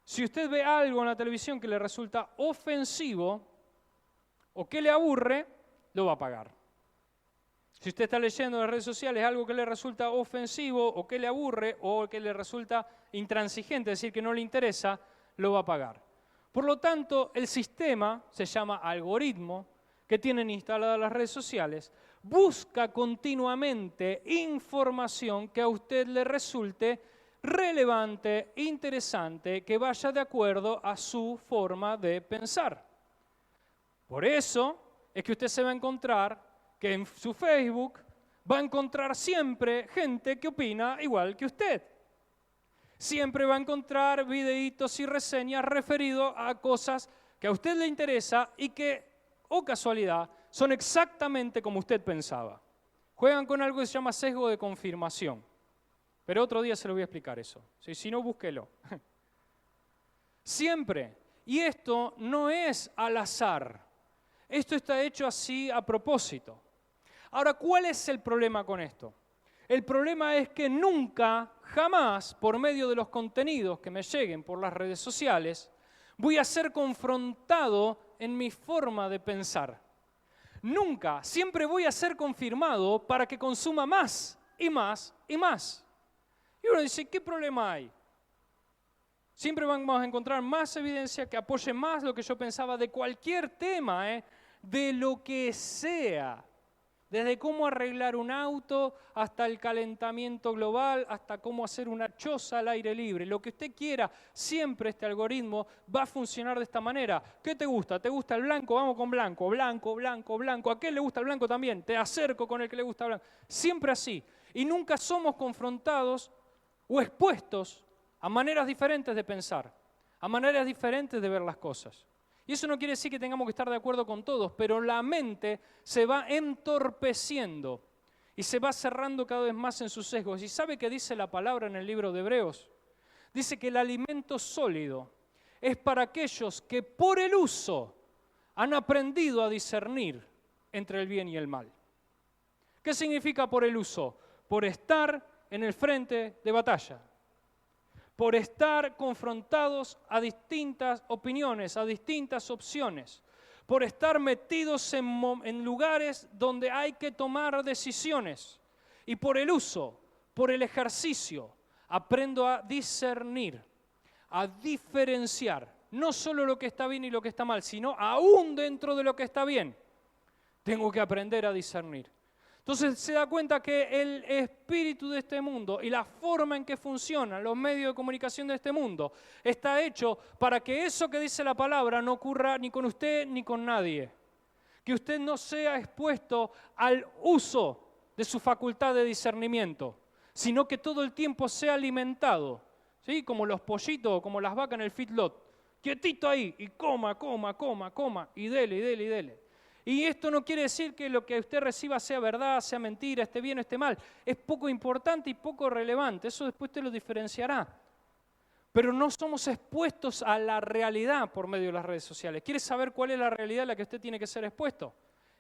[SPEAKER 1] Si usted ve algo en la televisión que le resulta ofensivo o que le aburre, lo va a pagar. Si usted está leyendo en las redes sociales algo que le resulta ofensivo o que le aburre o que le resulta intransigente, es decir, que no le interesa, lo va a pagar. Por lo tanto, el sistema, se llama algoritmo, que tienen instaladas las redes sociales, busca continuamente información que a usted le resulte relevante, interesante, que vaya de acuerdo a su forma de pensar. Por eso es que usted se va a encontrar que en su Facebook va a encontrar siempre gente que opina igual que usted. Siempre va a encontrar videitos y reseñas referidos a cosas que a usted le interesa y que, oh casualidad, son exactamente como usted pensaba. Juegan con algo que se llama sesgo de confirmación. Pero otro día se lo voy a explicar eso. Si no, búsquelo. Siempre. Y esto no es al azar. Esto está hecho así a propósito. Ahora, ¿cuál es el problema con esto? El problema es que nunca, jamás, por medio de los contenidos que me lleguen por las redes sociales, voy a ser confrontado en mi forma de pensar. Nunca, siempre voy a ser confirmado para que consuma más y más y más. Y uno dice, ¿qué problema hay? Siempre vamos a encontrar más evidencia que apoye más lo que yo pensaba de cualquier tema, de lo que sea. Desde cómo arreglar un auto, hasta el calentamiento global, hasta cómo hacer una choza al aire libre. Lo que usted quiera, siempre este algoritmo va a funcionar de esta manera. ¿Qué te gusta? ¿Te gusta el blanco? Vamos con blanco, blanco, blanco, blanco. ¿A qué le gusta el blanco también? Te acerco con el que le gusta el blanco. Siempre así. Y nunca somos confrontados o expuestos a maneras diferentes de pensar, a maneras diferentes de ver las cosas. Y eso no quiere decir que tengamos que estar de acuerdo con todos, pero la mente se va entorpeciendo y se va cerrando cada vez más en sus sesgos. ¿Y sabe qué dice la palabra en el libro de Hebreos? Dice que el alimento sólido es para aquellos que por el uso han aprendido a discernir entre el bien y el mal. ¿Qué significa por el uso? Por estar en el frente de batalla. Por estar confrontados a distintas opiniones, a distintas opciones, por estar metidos en lugares donde hay que tomar decisiones. Y por el uso, por el ejercicio, aprendo a discernir, a diferenciar, no solo lo que está bien y lo que está mal, sino aún dentro de lo que está bien, tengo que aprender a discernir. Entonces se da cuenta que el espíritu de este mundo y la forma en que funcionan los medios de comunicación de este mundo está hecho para que eso que dice la palabra no ocurra ni con usted ni con nadie. Que usted no sea expuesto al uso de su facultad de discernimiento, sino que todo el tiempo sea alimentado, ¿sí? Como los pollitos, como las vacas en el feedlot, quietito ahí y coma, y dele, y dele, y dele. Y esto no quiere decir que lo que usted reciba sea verdad, sea mentira, esté bien o esté mal. Es poco importante y poco relevante. Eso después te lo diferenciará. Pero no somos expuestos a la realidad por medio de las redes sociales. ¿Quiere saber cuál es la realidad a la que usted tiene que ser expuesto?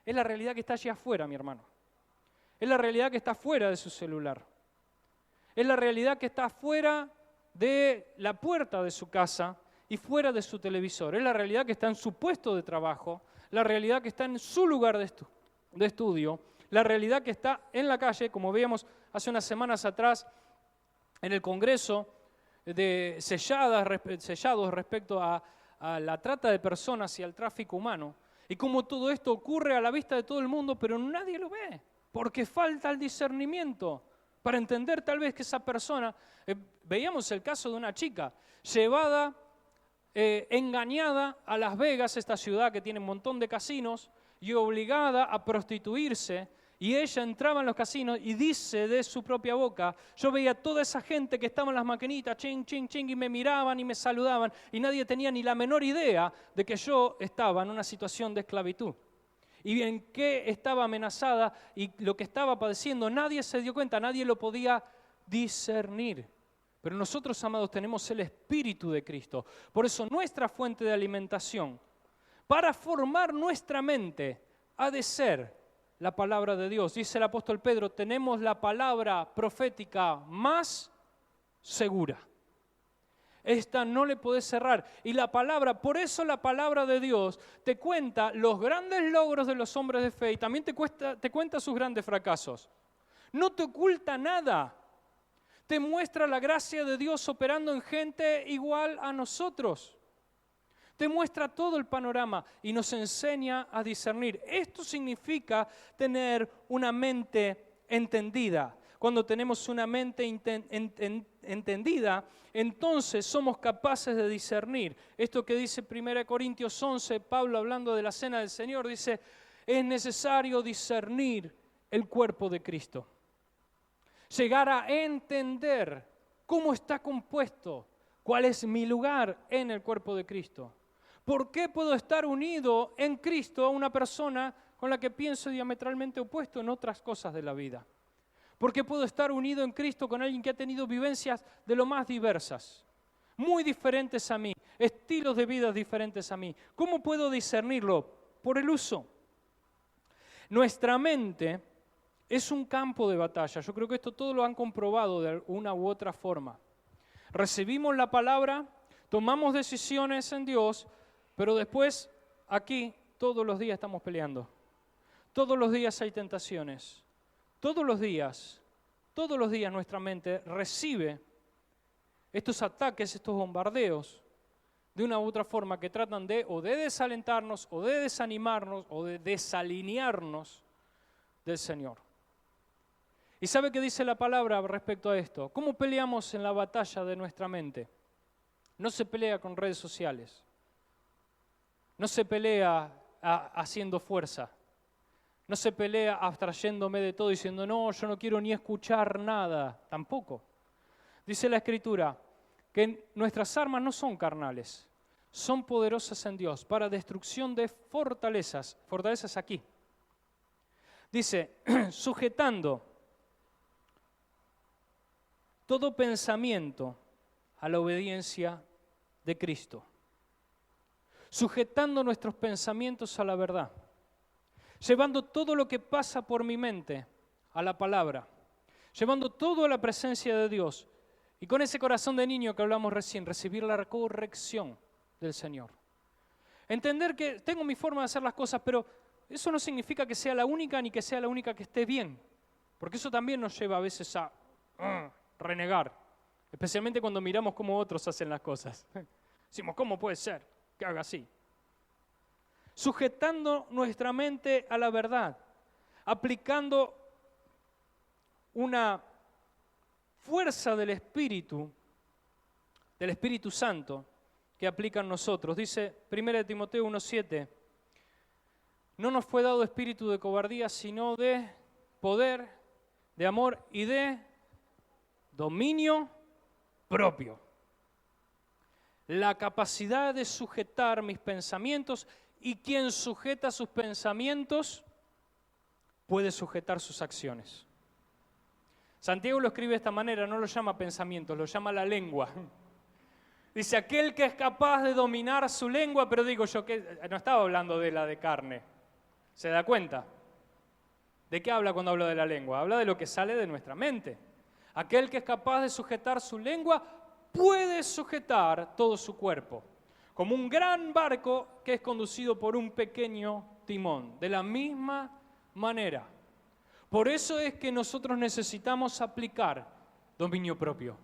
[SPEAKER 1] Es la realidad que está allí afuera, mi hermano. Es la realidad que está fuera de su celular. Es la realidad que está fuera de la puerta de su casa y fuera de su televisor. Es la realidad que está en su puesto de trabajo, la realidad que está en su lugar de estudio, la realidad que está en la calle, como veíamos hace unas semanas atrás en el Congreso, de sellados respecto a la trata de personas y al tráfico humano, y cómo todo esto ocurre a la vista de todo el mundo, pero nadie lo ve, porque falta el discernimiento para entender tal vez que esa persona, veíamos el caso de una chica llevada, engañada a Las Vegas, esta ciudad que tiene un montón de casinos, y obligada a prostituirse, y ella entraba en los casinos y dice de su propia boca, yo veía toda esa gente que estaba en las maquinitas, ching, ching, ching, y me miraban y me saludaban, y nadie tenía ni la menor idea de que yo estaba en una situación de esclavitud. Y en qué estaba amenazada y lo que estaba padeciendo, nadie se dio cuenta, nadie lo podía discernir. Pero nosotros, amados, tenemos el Espíritu de Cristo. Por eso nuestra fuente de alimentación, para formar nuestra mente, ha de ser la palabra de Dios. Dice el apóstol Pedro, tenemos la palabra profética más segura. Esta no le podés cerrar. Y la palabra, por eso la palabra de Dios te cuenta los grandes logros de los hombres de fe y también te cuenta sus grandes fracasos. No te oculta nada. Te muestra la gracia de Dios operando en gente igual a nosotros. Te muestra todo el panorama y nos enseña a discernir. Esto significa tener una mente entendida. Cuando tenemos una mente entendida, entonces somos capaces de discernir. Esto que dice 1 Corintios 11, Pablo hablando de la cena del Señor, dice, es necesario discernir el cuerpo de Cristo. Llegar a entender cómo está compuesto, cuál es mi lugar en el cuerpo de Cristo. ¿Por qué puedo estar unido en Cristo a una persona con la que pienso diametralmente opuesto en otras cosas de la vida? ¿Por qué puedo estar unido en Cristo con alguien que ha tenido vivencias de lo más diversas, muy diferentes a mí, estilos de vida diferentes a mí? ¿Cómo puedo discernirlo? Por el uso. Nuestra mente es un campo de batalla. Yo creo que esto todo lo han comprobado de una u otra forma. Recibimos la palabra, tomamos decisiones en Dios, pero después aquí todos los días estamos peleando. Todos los días hay tentaciones. Todos los días nuestra mente recibe estos ataques, estos bombardeos, de una u otra forma que tratan de desalentarnos, o de desanimarnos, o de desalinearnos del Señor. ¿Y sabe qué dice la palabra respecto a esto? ¿Cómo peleamos en la batalla de nuestra mente? No se pelea con redes sociales. No se pelea haciendo fuerza. No se pelea abstrayéndome de todo, diciendo, no, yo no quiero ni escuchar nada. Tampoco. Dice la Escritura que nuestras armas no son carnales, son poderosas en Dios para destrucción de fortalezas. Fortalezas aquí. Dice, sujetando todo pensamiento a la obediencia de Cristo. Sujetando nuestros pensamientos a la verdad. Llevando todo lo que pasa por mi mente a la palabra. Llevando todo a la presencia de Dios. Y con ese corazón de niño que hablamos recién, recibir la corrección del Señor. Entender que tengo mi forma de hacer las cosas, pero eso no significa que sea la única ni que sea la única que esté bien. Porque eso también nos lleva a veces a renegar. Especialmente cuando miramos cómo otros hacen las cosas. Decimos, ¿cómo puede ser que haga así? Sujetando nuestra mente a la verdad. Aplicando una fuerza del Espíritu Santo que aplica en nosotros. Dice 1 Timoteo 1:7, no nos fue dado espíritu de cobardía, sino de poder, de amor y de dominio propio. La capacidad de sujetar mis pensamientos, y quien sujeta sus pensamientos puede sujetar sus acciones. Santiago lo escribe de esta manera, no lo llama pensamientos, lo llama la lengua. Dice, aquel que es capaz de dominar su lengua, pero digo yo que no estaba hablando de la de carne. ¿Se da cuenta? ¿De qué habla cuando habla de la lengua? Habla de lo que sale de nuestra mente. Aquel que es capaz de sujetar su lengua puede sujetar todo su cuerpo. Como un gran barco que es conducido por un pequeño timón. De la misma manera. Por eso es que nosotros necesitamos aplicar dominio propio.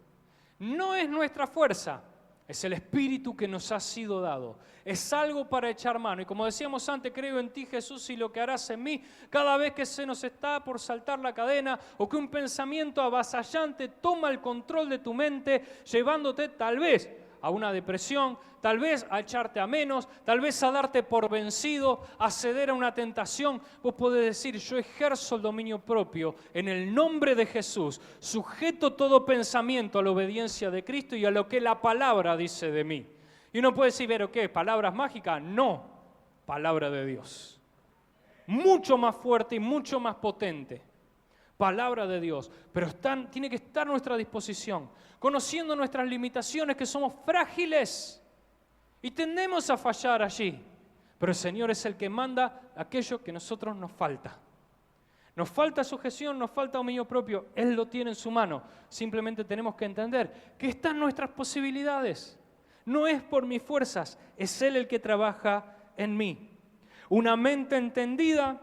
[SPEAKER 1] No es nuestra fuerza, es el Espíritu que nos ha sido dado. Es algo para echar mano. Y como decíamos antes, creo en ti, Jesús, y lo que harás en mí. Cada vez que se nos está por saltar la cadena o que un pensamiento avasallante toma el control de tu mente, llevándote tal vez a una depresión, tal vez a echarte a menos, tal vez a darte por vencido, a ceder a una tentación, vos podés decir, yo ejerzo el dominio propio en el nombre de Jesús, sujeto todo pensamiento a la obediencia de Cristo y a lo que la palabra dice de mí. Y uno puede decir, ¿pero qué? ¿Palabras mágicas? No, palabra de Dios. Mucho más fuerte y mucho más potente. Palabra de Dios, pero tiene que estar a nuestra disposición, conociendo nuestras limitaciones, que somos frágiles y tendemos a fallar allí, pero el Señor es el que manda aquello que a nosotros nos falta. Nos falta sujeción, nos falta dominio propio, Él lo tiene en su mano, simplemente tenemos que entender que están nuestras posibilidades, no es por mis fuerzas, es Él el que trabaja en mí. Una mente entendida,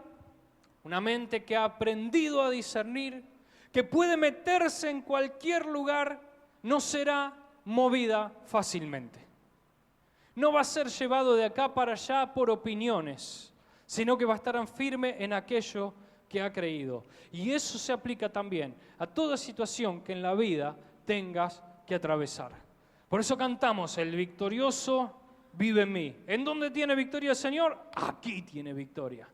[SPEAKER 1] una mente que ha aprendido a discernir, que puede meterse en cualquier lugar, no será movida fácilmente. no va a ser llevado de acá para allá por opiniones, sino que va a estar firme en aquello que ha creído. Y eso se aplica también a toda situación que en la vida tengas que atravesar. Por eso cantamos, el victorioso vive en mí. ¿En dónde tiene victoria el Señor? Aquí tiene victoria.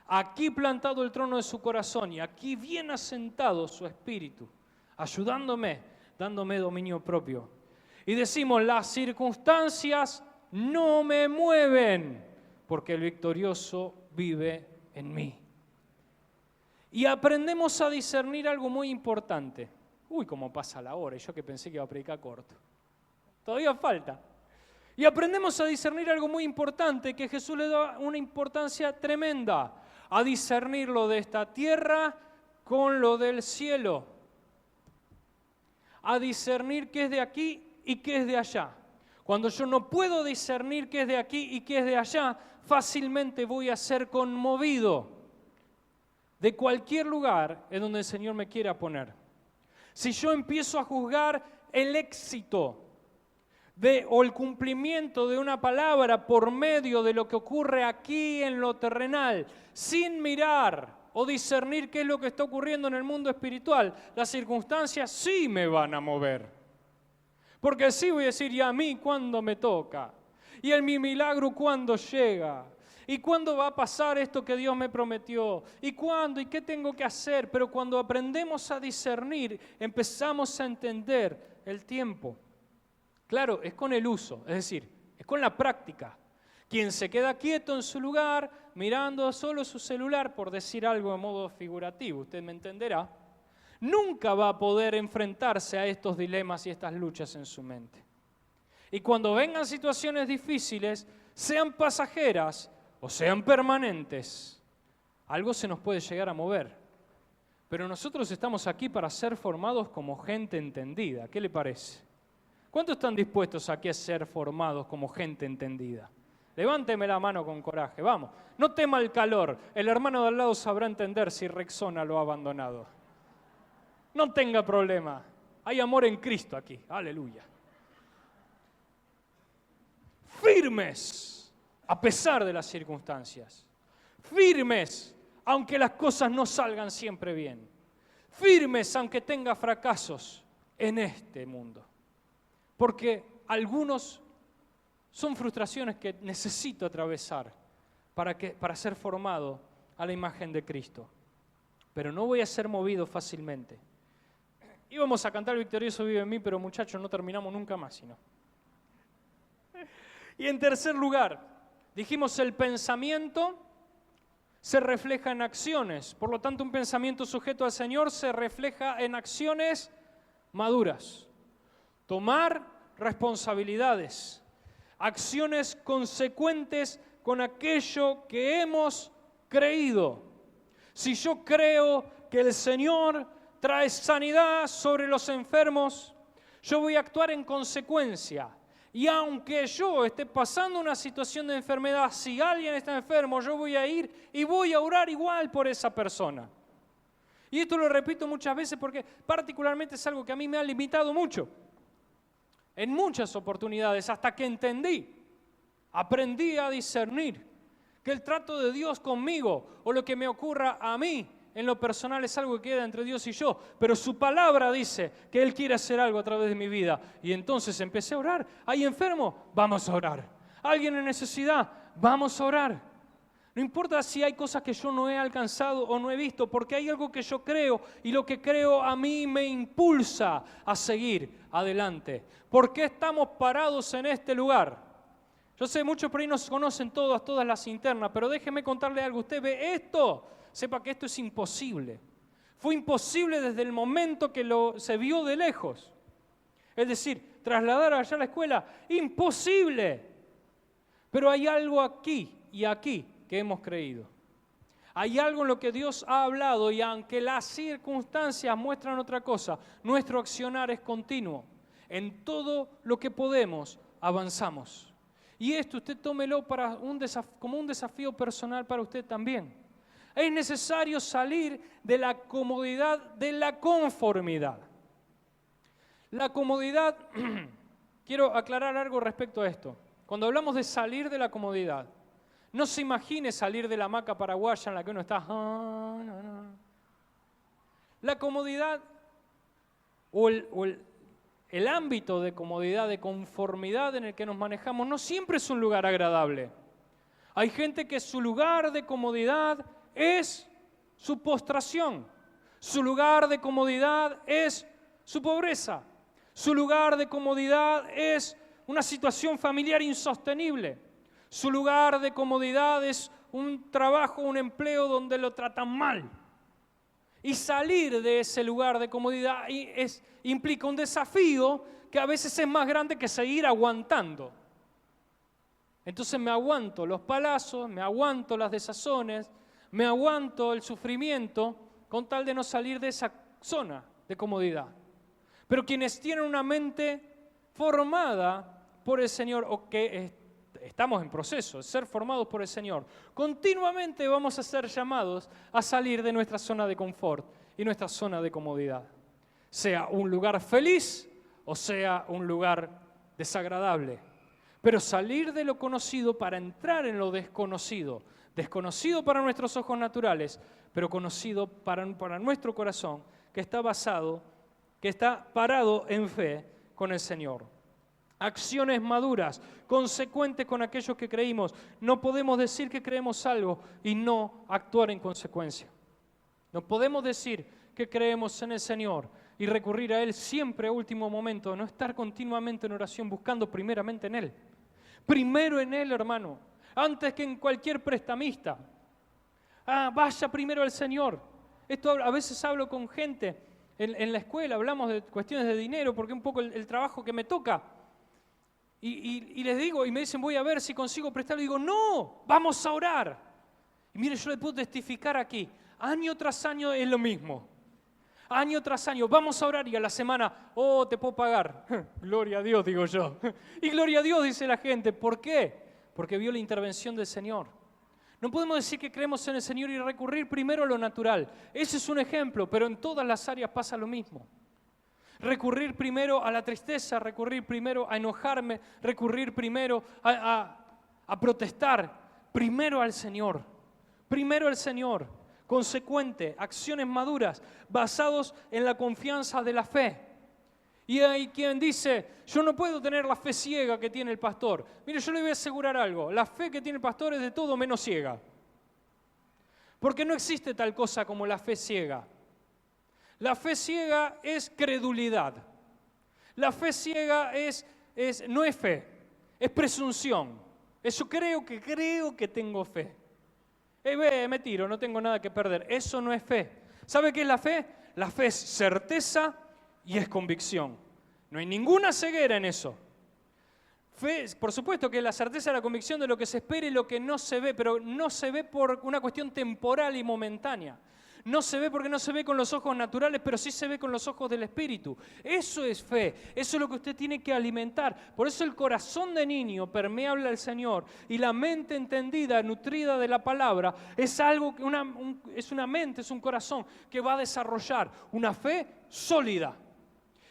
[SPEAKER 1] Aquí plantado el trono de su corazón y aquí bien asentado su espíritu, ayudándome, dándome dominio propio. Y decimos, las circunstancias no me mueven, porque el victorioso vive en mí. Y aprendemos a discernir algo muy importante. Uy, cómo pasa la hora, y yo que pensé que iba a predicar corto. Todavía falta. Y aprendemos a discernir algo muy importante, que Jesús le da una importancia tremenda, a discernir lo de esta tierra con lo del cielo. A discernir qué es de aquí y qué es de allá. Cuando yo no puedo discernir qué es de aquí y qué es de allá, fácilmente voy a ser conmovido de cualquier lugar en donde el Señor me quiera poner. Si yo empiezo a juzgar el éxito o el cumplimiento de una palabra por medio de lo que ocurre aquí en lo terrenal, sin mirar o discernir qué es lo que está ocurriendo en el mundo espiritual, las circunstancias sí me van a mover. Porque sí voy a decir, ¿y a mí cuándo me toca? ¿Y mi milagro cuándo llega? ¿Y cuándo va a pasar esto que Dios me prometió? ¿Y cuándo? ¿Y qué tengo que hacer? Pero cuando aprendemos a discernir, empezamos a entender el tiempo. Claro, es con el uso, es decir, es con la práctica. Quien se queda quieto en su lugar, mirando solo su celular, por decir algo de modo figurativo, usted me entenderá, nunca va a poder enfrentarse a estos dilemas y estas luchas en su mente. Y cuando vengan situaciones difíciles, sean pasajeras o sean permanentes, algo se nos puede llegar a mover. Pero nosotros estamos aquí para ser formados como gente entendida. ¿Qué le parece? ¿Cuántos están dispuestos aquí a ser formados como gente entendida? Levánteme la mano con coraje, vamos. No tema el calor, el hermano de al lado sabrá entender si Rexona lo ha abandonado. No tenga problema, hay amor en Cristo aquí, aleluya. Firmes a pesar de las circunstancias. Firmes aunque las cosas no salgan siempre bien. Firmes aunque tenga fracasos en este mundo. Porque algunos son frustraciones que necesito atravesar para ser formado a la imagen de Cristo. Pero no voy a ser movido fácilmente. Íbamos a cantar Victorioso vive en mí, pero muchachos, no terminamos nunca más, sino. Y en tercer lugar, dijimos el pensamiento se refleja en acciones. Por lo tanto, un pensamiento sujeto al Señor se refleja en acciones maduras. Tomar responsabilidades, acciones consecuentes con aquello que hemos creído. Si yo creo que el Señor trae sanidad sobre los enfermos, yo voy a actuar en consecuencia. Y aunque yo esté pasando una situación de enfermedad, si alguien está enfermo, yo voy a ir y voy a orar igual por esa persona. Y esto lo repito muchas veces porque particularmente es algo que a mí me ha limitado mucho. En muchas oportunidades, hasta que aprendí a discernir que el trato de Dios conmigo o lo que me ocurra a mí en lo personal es algo que queda entre Dios y yo, pero su palabra dice que Él quiere hacer algo a través de mi vida. Y entonces empecé a orar. ¿Hay enfermo? Vamos a orar. ¿Alguien en necesidad? Vamos a orar. No importa si hay cosas que yo no he alcanzado o no he visto, porque hay algo que yo creo y lo que creo a mí me impulsa a seguir adelante. ¿Por qué estamos parados en este lugar? Yo sé, muchos por ahí nos conocen todas las internas, pero déjeme contarle algo. Usted ve esto, sepa que esto es imposible. Fue imposible desde el momento que se vio de lejos. Es decir, trasladar allá a la escuela, imposible. Pero hay algo aquí y aquí que hemos creído. Hay algo en lo que Dios ha hablado y aunque las circunstancias muestran otra cosa, nuestro accionar es continuo. En todo lo que podemos, avanzamos. Y esto usted tómelo como un desafío personal para usted también. Es necesario salir de la comodidad, de la conformidad. La comodidad, quiero aclarar algo respecto a esto. Cuando hablamos de salir de la comodidad, no se imagine salir de la hamaca paraguaya en la que uno está. La comodidad o el ámbito de comodidad, de conformidad en el que nos manejamos, no siempre es un lugar agradable. Hay gente que su lugar de comodidad es su postración. Su lugar de comodidad es su pobreza. Su lugar de comodidad es una situación familiar insostenible. Su lugar de comodidad es un trabajo, un empleo donde lo tratan mal. Y salir de ese lugar de comodidad implica un desafío que a veces es más grande que seguir aguantando. Entonces me aguanto los palazos, me aguanto las desazones, me aguanto el sufrimiento con tal de no salir de esa zona de comodidad. Pero quienes tienen una mente formada por el Señor o que estamos en proceso de ser formados por el Señor, continuamente vamos a ser llamados a salir de nuestra zona de confort y nuestra zona de comodidad. Sea un lugar feliz o sea un lugar desagradable. Pero salir de lo conocido para entrar en lo desconocido. Desconocido para nuestros ojos naturales, pero conocido para nuestro corazón, que está parado en fe con el Señor. Acciones maduras, consecuentes con aquello que creímos. No podemos decir que creemos algo y no actuar en consecuencia. No podemos decir que creemos en el Señor y recurrir a Él siempre a último momento, no estar continuamente en oración buscando primeramente en Él. Primero en Él, hermano, antes que en cualquier prestamista. Vaya primero al Señor. Esto a veces hablo con gente en la escuela, hablamos de cuestiones de dinero, porque es un poco el trabajo que me toca. Y les digo, y me dicen, voy a ver si consigo prestarlo. Y digo, no, vamos a orar. Y mire, yo le puedo testificar aquí, año tras año es lo mismo. Año tras año, vamos a orar y a la semana, te puedo pagar. Gloria a Dios, digo yo. Y gloria a Dios, dice la gente. ¿Por qué? Porque vio la intervención del Señor. No podemos decir que creemos en el Señor y recurrir primero a lo natural. Ese es un ejemplo, pero en todas las áreas pasa lo mismo. Recurrir primero a la tristeza, recurrir primero a enojarme, recurrir primero a protestar. Primero al Señor. Primero al Señor. Consecuente, acciones maduras, basados en la confianza de la fe. Y hay quien dice, yo no puedo tener la fe ciega que tiene el pastor. Mire, yo le voy a asegurar algo, la fe que tiene el pastor es de todo menos ciega. Porque no existe tal cosa como la fe ciega. La fe ciega es credulidad. La fe ciega no es fe, es presunción. Eso creo que tengo fe. Me tiro, no tengo nada que perder. Eso no es fe. ¿Sabe qué es la fe? La fe es certeza y es convicción. No hay ninguna ceguera en eso. Fe, por supuesto que la certeza es la convicción de lo que se espera y lo que no se ve, pero no se ve por una cuestión temporal y momentánea. No se ve porque no se ve con los ojos naturales, pero sí se ve con los ojos del Espíritu. Eso es fe, eso es lo que usted tiene que alimentar. Por eso el corazón de niño permeable al Señor y la mente entendida, nutrida de la palabra, es algo, es una mente, es un corazón que va a desarrollar una fe sólida,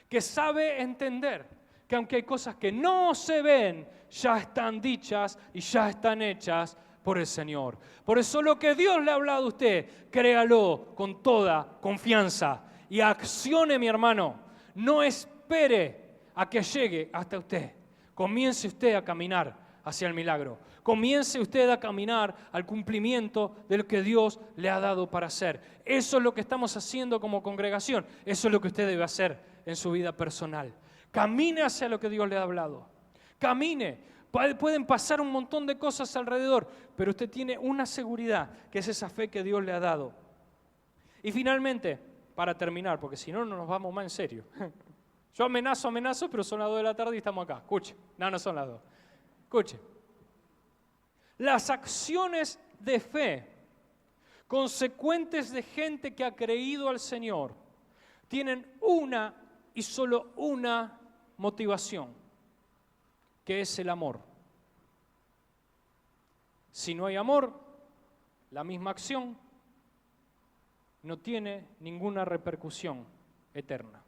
[SPEAKER 1] que sabe entender que aunque hay cosas que no se ven, ya están dichas y ya están hechas por el Señor. Por eso lo que Dios le ha hablado a usted, créalo con toda confianza y accione, mi hermano. No espere a que llegue hasta usted. Comience usted a caminar hacia el milagro. Comience usted a caminar al cumplimiento de lo que Dios le ha dado para hacer. Eso es lo que estamos haciendo como congregación. Eso es lo que usted debe hacer en su vida personal. Camine hacia lo que Dios le ha hablado. Camine. Pueden pasar un montón de cosas alrededor, pero usted tiene una seguridad, que es esa fe que Dios le ha dado. Y finalmente, para terminar, porque si no, no nos vamos más en serio. Yo amenazo, pero son las 2 de la tarde y estamos acá. Escuche. No son las 2. Escuche. Las acciones de fe, consecuentes de gente que ha creído al Señor, tienen una y solo una motivación, que es el amor. Si no hay amor, la misma acción no tiene ninguna repercusión eterna.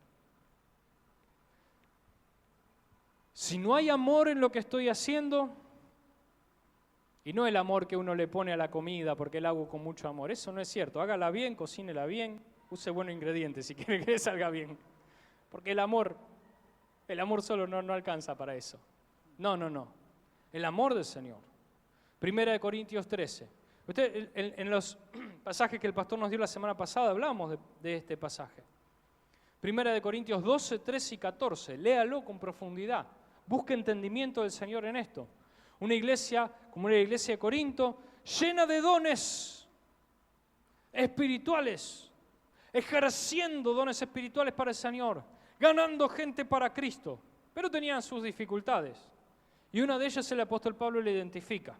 [SPEAKER 1] Si no hay amor en lo que estoy haciendo, Y no el amor que uno le pone a la comida porque la hago con mucho amor. Eso no es cierto. Hágala bien, cocínela bien, use buenos ingredientes si quiere que salga bien. Porque el amor solo no alcanza para eso. No. El amor del Señor. 1 Corintios 13. En los pasajes que el pastor nos dio la semana pasada hablamos de este pasaje. 1 Corintios 12, 13 y 14. Léalo con profundidad. Busque entendimiento del Señor en esto. Una iglesia como la iglesia de Corinto, llena de dones espirituales, ejerciendo dones espirituales para el Señor, ganando gente para Cristo, pero tenían sus dificultades. Y una de ellas el apóstol Pablo le identifica.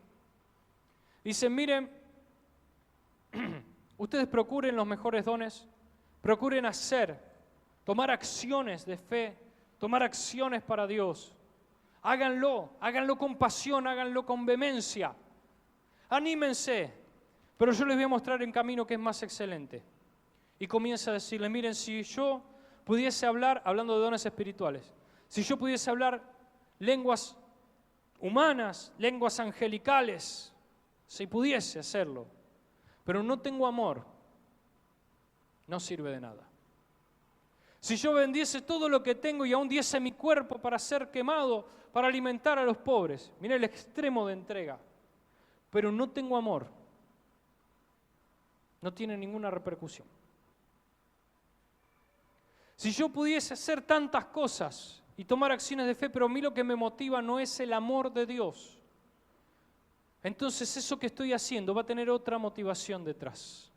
[SPEAKER 1] Dice, miren, ustedes procuren los mejores dones, procuren tomar acciones de fe, tomar acciones para Dios. Háganlo con pasión, háganlo con vehemencia. Anímense, pero yo les voy a mostrar el camino que es más excelente. Y comienza a decirle, miren, si yo pudiese hablar, hablando de dones espirituales, si yo pudiese hablar lenguas humanas, lenguas angelicales, si pudiese hacerlo, pero no tengo amor, no sirve de nada. Si yo vendiese todo lo que tengo y aún diese mi cuerpo para ser quemado, para alimentar a los pobres, mira el extremo de entrega, pero no tengo amor, no tiene ninguna repercusión. Si yo pudiese hacer tantas cosas y tomar acciones de fe, pero a mí lo que me motiva no es el amor de Dios, entonces eso que estoy haciendo va a tener otra motivación detrás.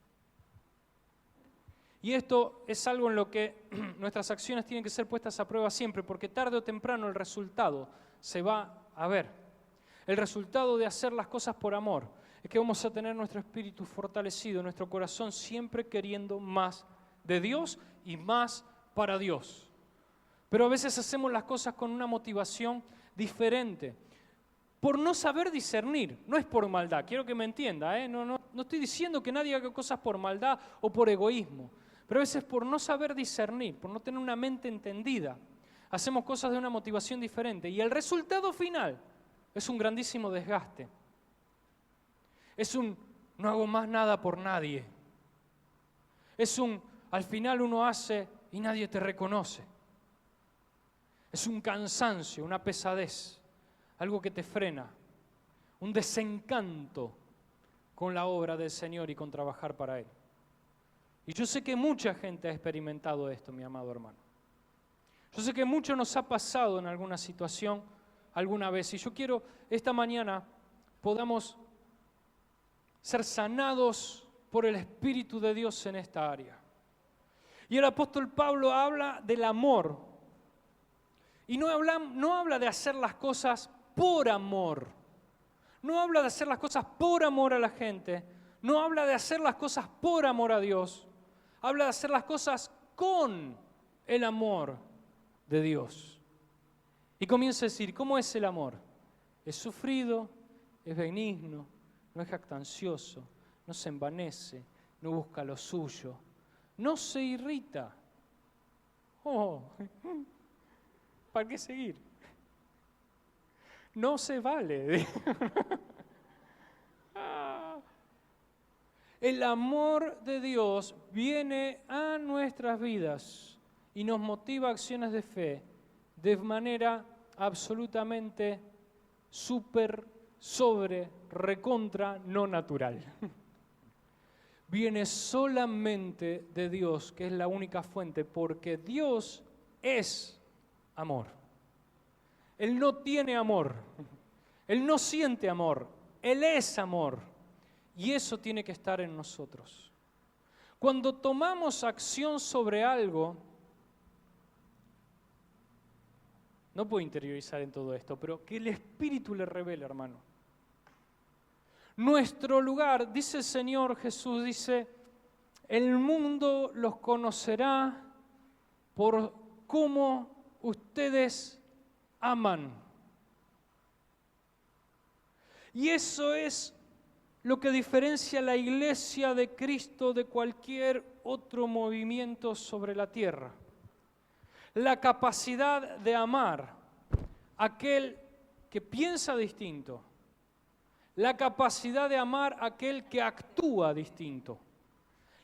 [SPEAKER 1] Y esto es algo en lo que nuestras acciones tienen que ser puestas a prueba siempre, porque tarde o temprano el resultado se va a ver. El resultado de hacer las cosas por amor es que vamos a tener nuestro espíritu fortalecido, nuestro corazón siempre queriendo más de Dios y más para Dios. Pero a veces hacemos las cosas con una motivación diferente, por no saber discernir, no es por maldad, quiero que me entienda, no estoy diciendo que nadie haga cosas por maldad o por egoísmo, pero a veces por no saber discernir, por no tener una mente entendida, hacemos cosas de una motivación diferente y el resultado final es un grandísimo desgaste. No hago más nada por nadie. Al final uno hace y nadie te reconoce. Es un cansancio, una pesadez, algo que te frena, un desencanto con la obra del Señor y con trabajar para Él. Y yo sé que mucha gente ha experimentado esto, mi amado hermano. Yo sé que mucho nos ha pasado en alguna situación, alguna vez. Y yo quiero, esta mañana, podamos ser sanados por el Espíritu de Dios en esta área. Y el apóstol Pablo habla del amor. Y no habla de hacer las cosas por amor. No habla de hacer las cosas por amor a la gente. No habla de hacer las cosas por amor a Dios. Habla de hacer las cosas con el amor de Dios. Y comienza a decir, ¿cómo es el amor? Es sufrido, es benigno, no es jactancioso, no se envanece, no busca lo suyo, no se irrita. ¿Para qué seguir? No se vale. El amor de Dios viene a nuestras vidas y nos motiva a acciones de fe de manera absolutamente recontra, no natural. Viene solamente de Dios, que es la única fuente, porque Dios es amor. Él no tiene amor, Él no siente amor, Él es amor. Y eso tiene que estar en nosotros. Cuando tomamos acción sobre algo, no puedo interiorizar en todo esto, pero que el Espíritu le revele, hermano. Nuestro lugar, dice el Señor Jesús, dice, el mundo los conocerá por cómo ustedes aman. Y eso es lo que diferencia a la iglesia de Cristo de cualquier otro movimiento sobre la tierra. La capacidad de amar a aquel que piensa distinto, la capacidad de amar a aquel que actúa distinto,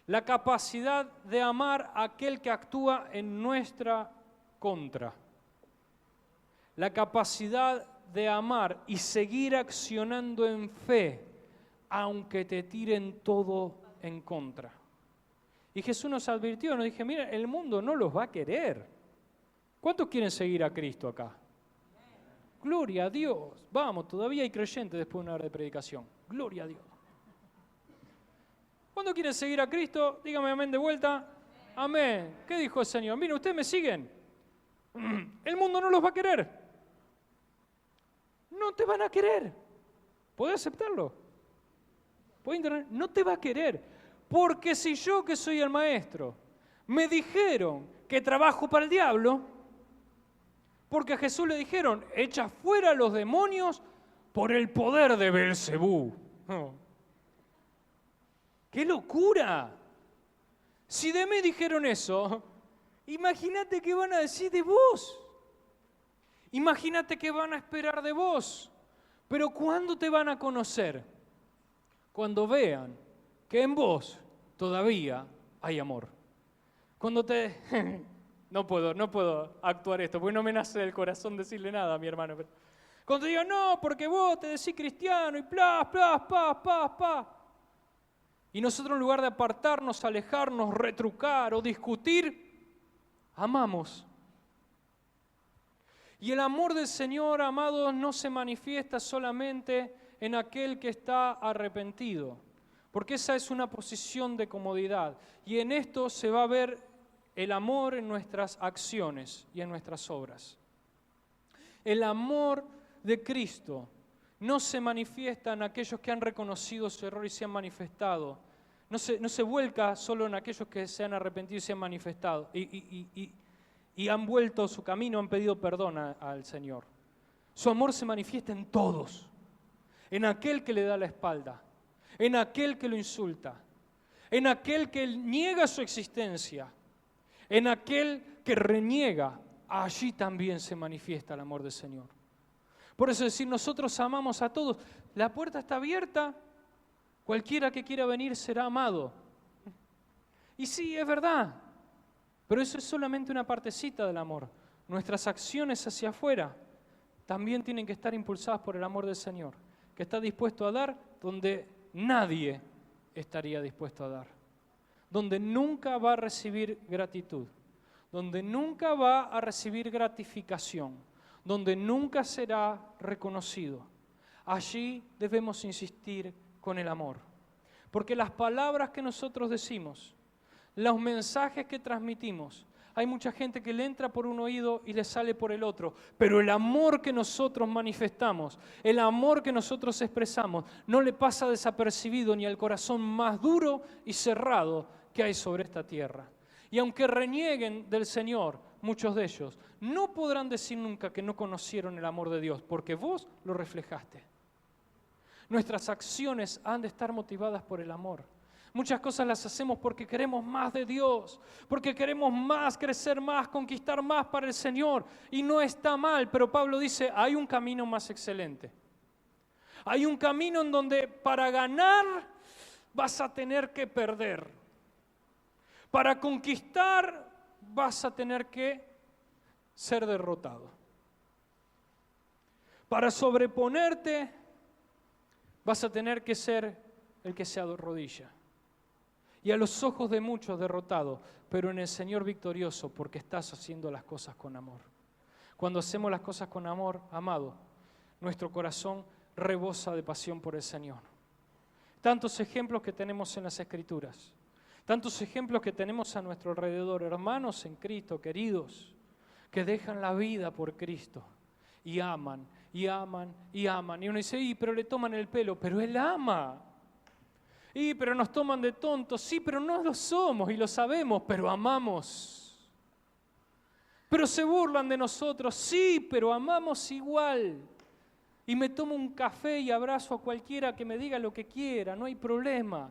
[SPEAKER 1] la capacidad de amar a aquel que actúa en nuestra contra, la capacidad de amar y seguir accionando en fe, aunque te tiren todo en contra. Y Jesús nos advirtió, nos dije, mira, el mundo no los va a querer. ¿Cuántos quieren seguir a Cristo acá? Gloria a Dios. Vamos, todavía hay creyentes después de una hora de predicación. Gloria a Dios. ¿Cuántos quieren seguir a Cristo? Dígame amén de vuelta. Amén. ¿Qué dijo el Señor? Miren, ustedes me siguen. El mundo no los va a querer. No te van a querer. ¿Podés aceptarlo? ¿Podés entender? No te va a querer. Porque si yo, que soy el maestro, me dijeron que trabajo para el diablo, porque a Jesús le dijeron, echa fuera a los demonios por el poder de Belcebú. Oh. ¡Qué locura! Si de mí dijeron eso, imagínate qué van a decir de vos. Imagínate qué van a esperar de vos. Pero ¿cuándo te van a conocer? Cuando vean que en vos todavía hay amor. Cuando te... No puedo actuar esto, porque no me nace del corazón decirle nada a mi hermano. Pero cuando te digan, no, porque vos te decís cristiano y pa. Y nosotros en lugar de apartarnos, alejarnos, retrucar o discutir, amamos. Y el amor del Señor, amados, no se manifiesta solamente en aquel que está arrepentido, porque esa es una posición de comodidad. Y en esto se va a ver el amor en nuestras acciones y en nuestras obras. El amor de Cristo no se manifiesta en aquellos que han reconocido su error y se han manifestado. No se vuelca solo en aquellos que se han arrepentido y se han manifestado y han vuelto su camino, han pedido perdón al Señor. Su amor se manifiesta en todos, en aquel que le da la espalda, en aquel que lo insulta, en aquel que niega su existencia, en aquel que reniega. Allí también se manifiesta el amor del Señor. Por eso decir, nosotros amamos a todos. La puerta está abierta, cualquiera que quiera venir será amado. Y sí, es verdad, pero eso es solamente una partecita del amor. Nuestras acciones hacia afuera también tienen que estar impulsadas por el amor del Señor, que está dispuesto a dar donde nadie estaría dispuesto a dar, donde nunca va a recibir gratitud, donde nunca va a recibir gratificación, donde nunca será reconocido. Allí debemos insistir con el amor, porque las palabras que nosotros decimos, los mensajes que transmitimos, hay mucha gente que le entra por un oído y le sale por el otro, pero el amor que nosotros manifestamos, el amor que nosotros expresamos, no le pasa desapercibido ni al corazón más duro y cerrado que hay sobre esta tierra. Y aunque renieguen del Señor, muchos de ellos, no podrán decir nunca que no conocieron el amor de Dios, porque vos lo reflejaste. Nuestras acciones han de estar motivadas por el amor. Muchas cosas las hacemos porque queremos más de Dios, porque queremos más, crecer más, conquistar más para el Señor. Y no está mal, pero Pablo dice, hay un camino más excelente. Hay un camino en donde para ganar vas a tener que perder. Para conquistar vas a tener que ser derrotado. Para sobreponerte vas a tener que ser el que se arrodilla. Y a los ojos de muchos derrotado, pero en el Señor victorioso, porque estás haciendo las cosas con amor. Cuando hacemos las cosas con amor, amado, nuestro corazón rebosa de pasión por el Señor. Tantos ejemplos que tenemos en las Escrituras, tantos ejemplos que tenemos a nuestro alrededor, hermanos en Cristo, queridos, que dejan la vida por Cristo y aman, y aman, y aman. Y uno dice, pero le toman el pelo, pero Él ama. Pero nos toman de tontos, sí, pero no lo somos y lo sabemos, pero amamos. Pero se burlan de nosotros, sí, pero amamos igual. Y me tomo un café y abrazo a cualquiera que me diga lo que quiera, no hay problema.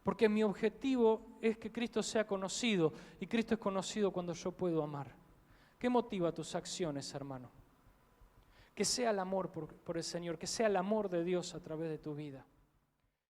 [SPEAKER 1] Porque mi objetivo es que Cristo sea conocido, y Cristo es conocido cuando yo puedo amar. ¿Qué motiva tus acciones, hermano? Que sea el amor por el Señor, que sea el amor de Dios a través de tu vida.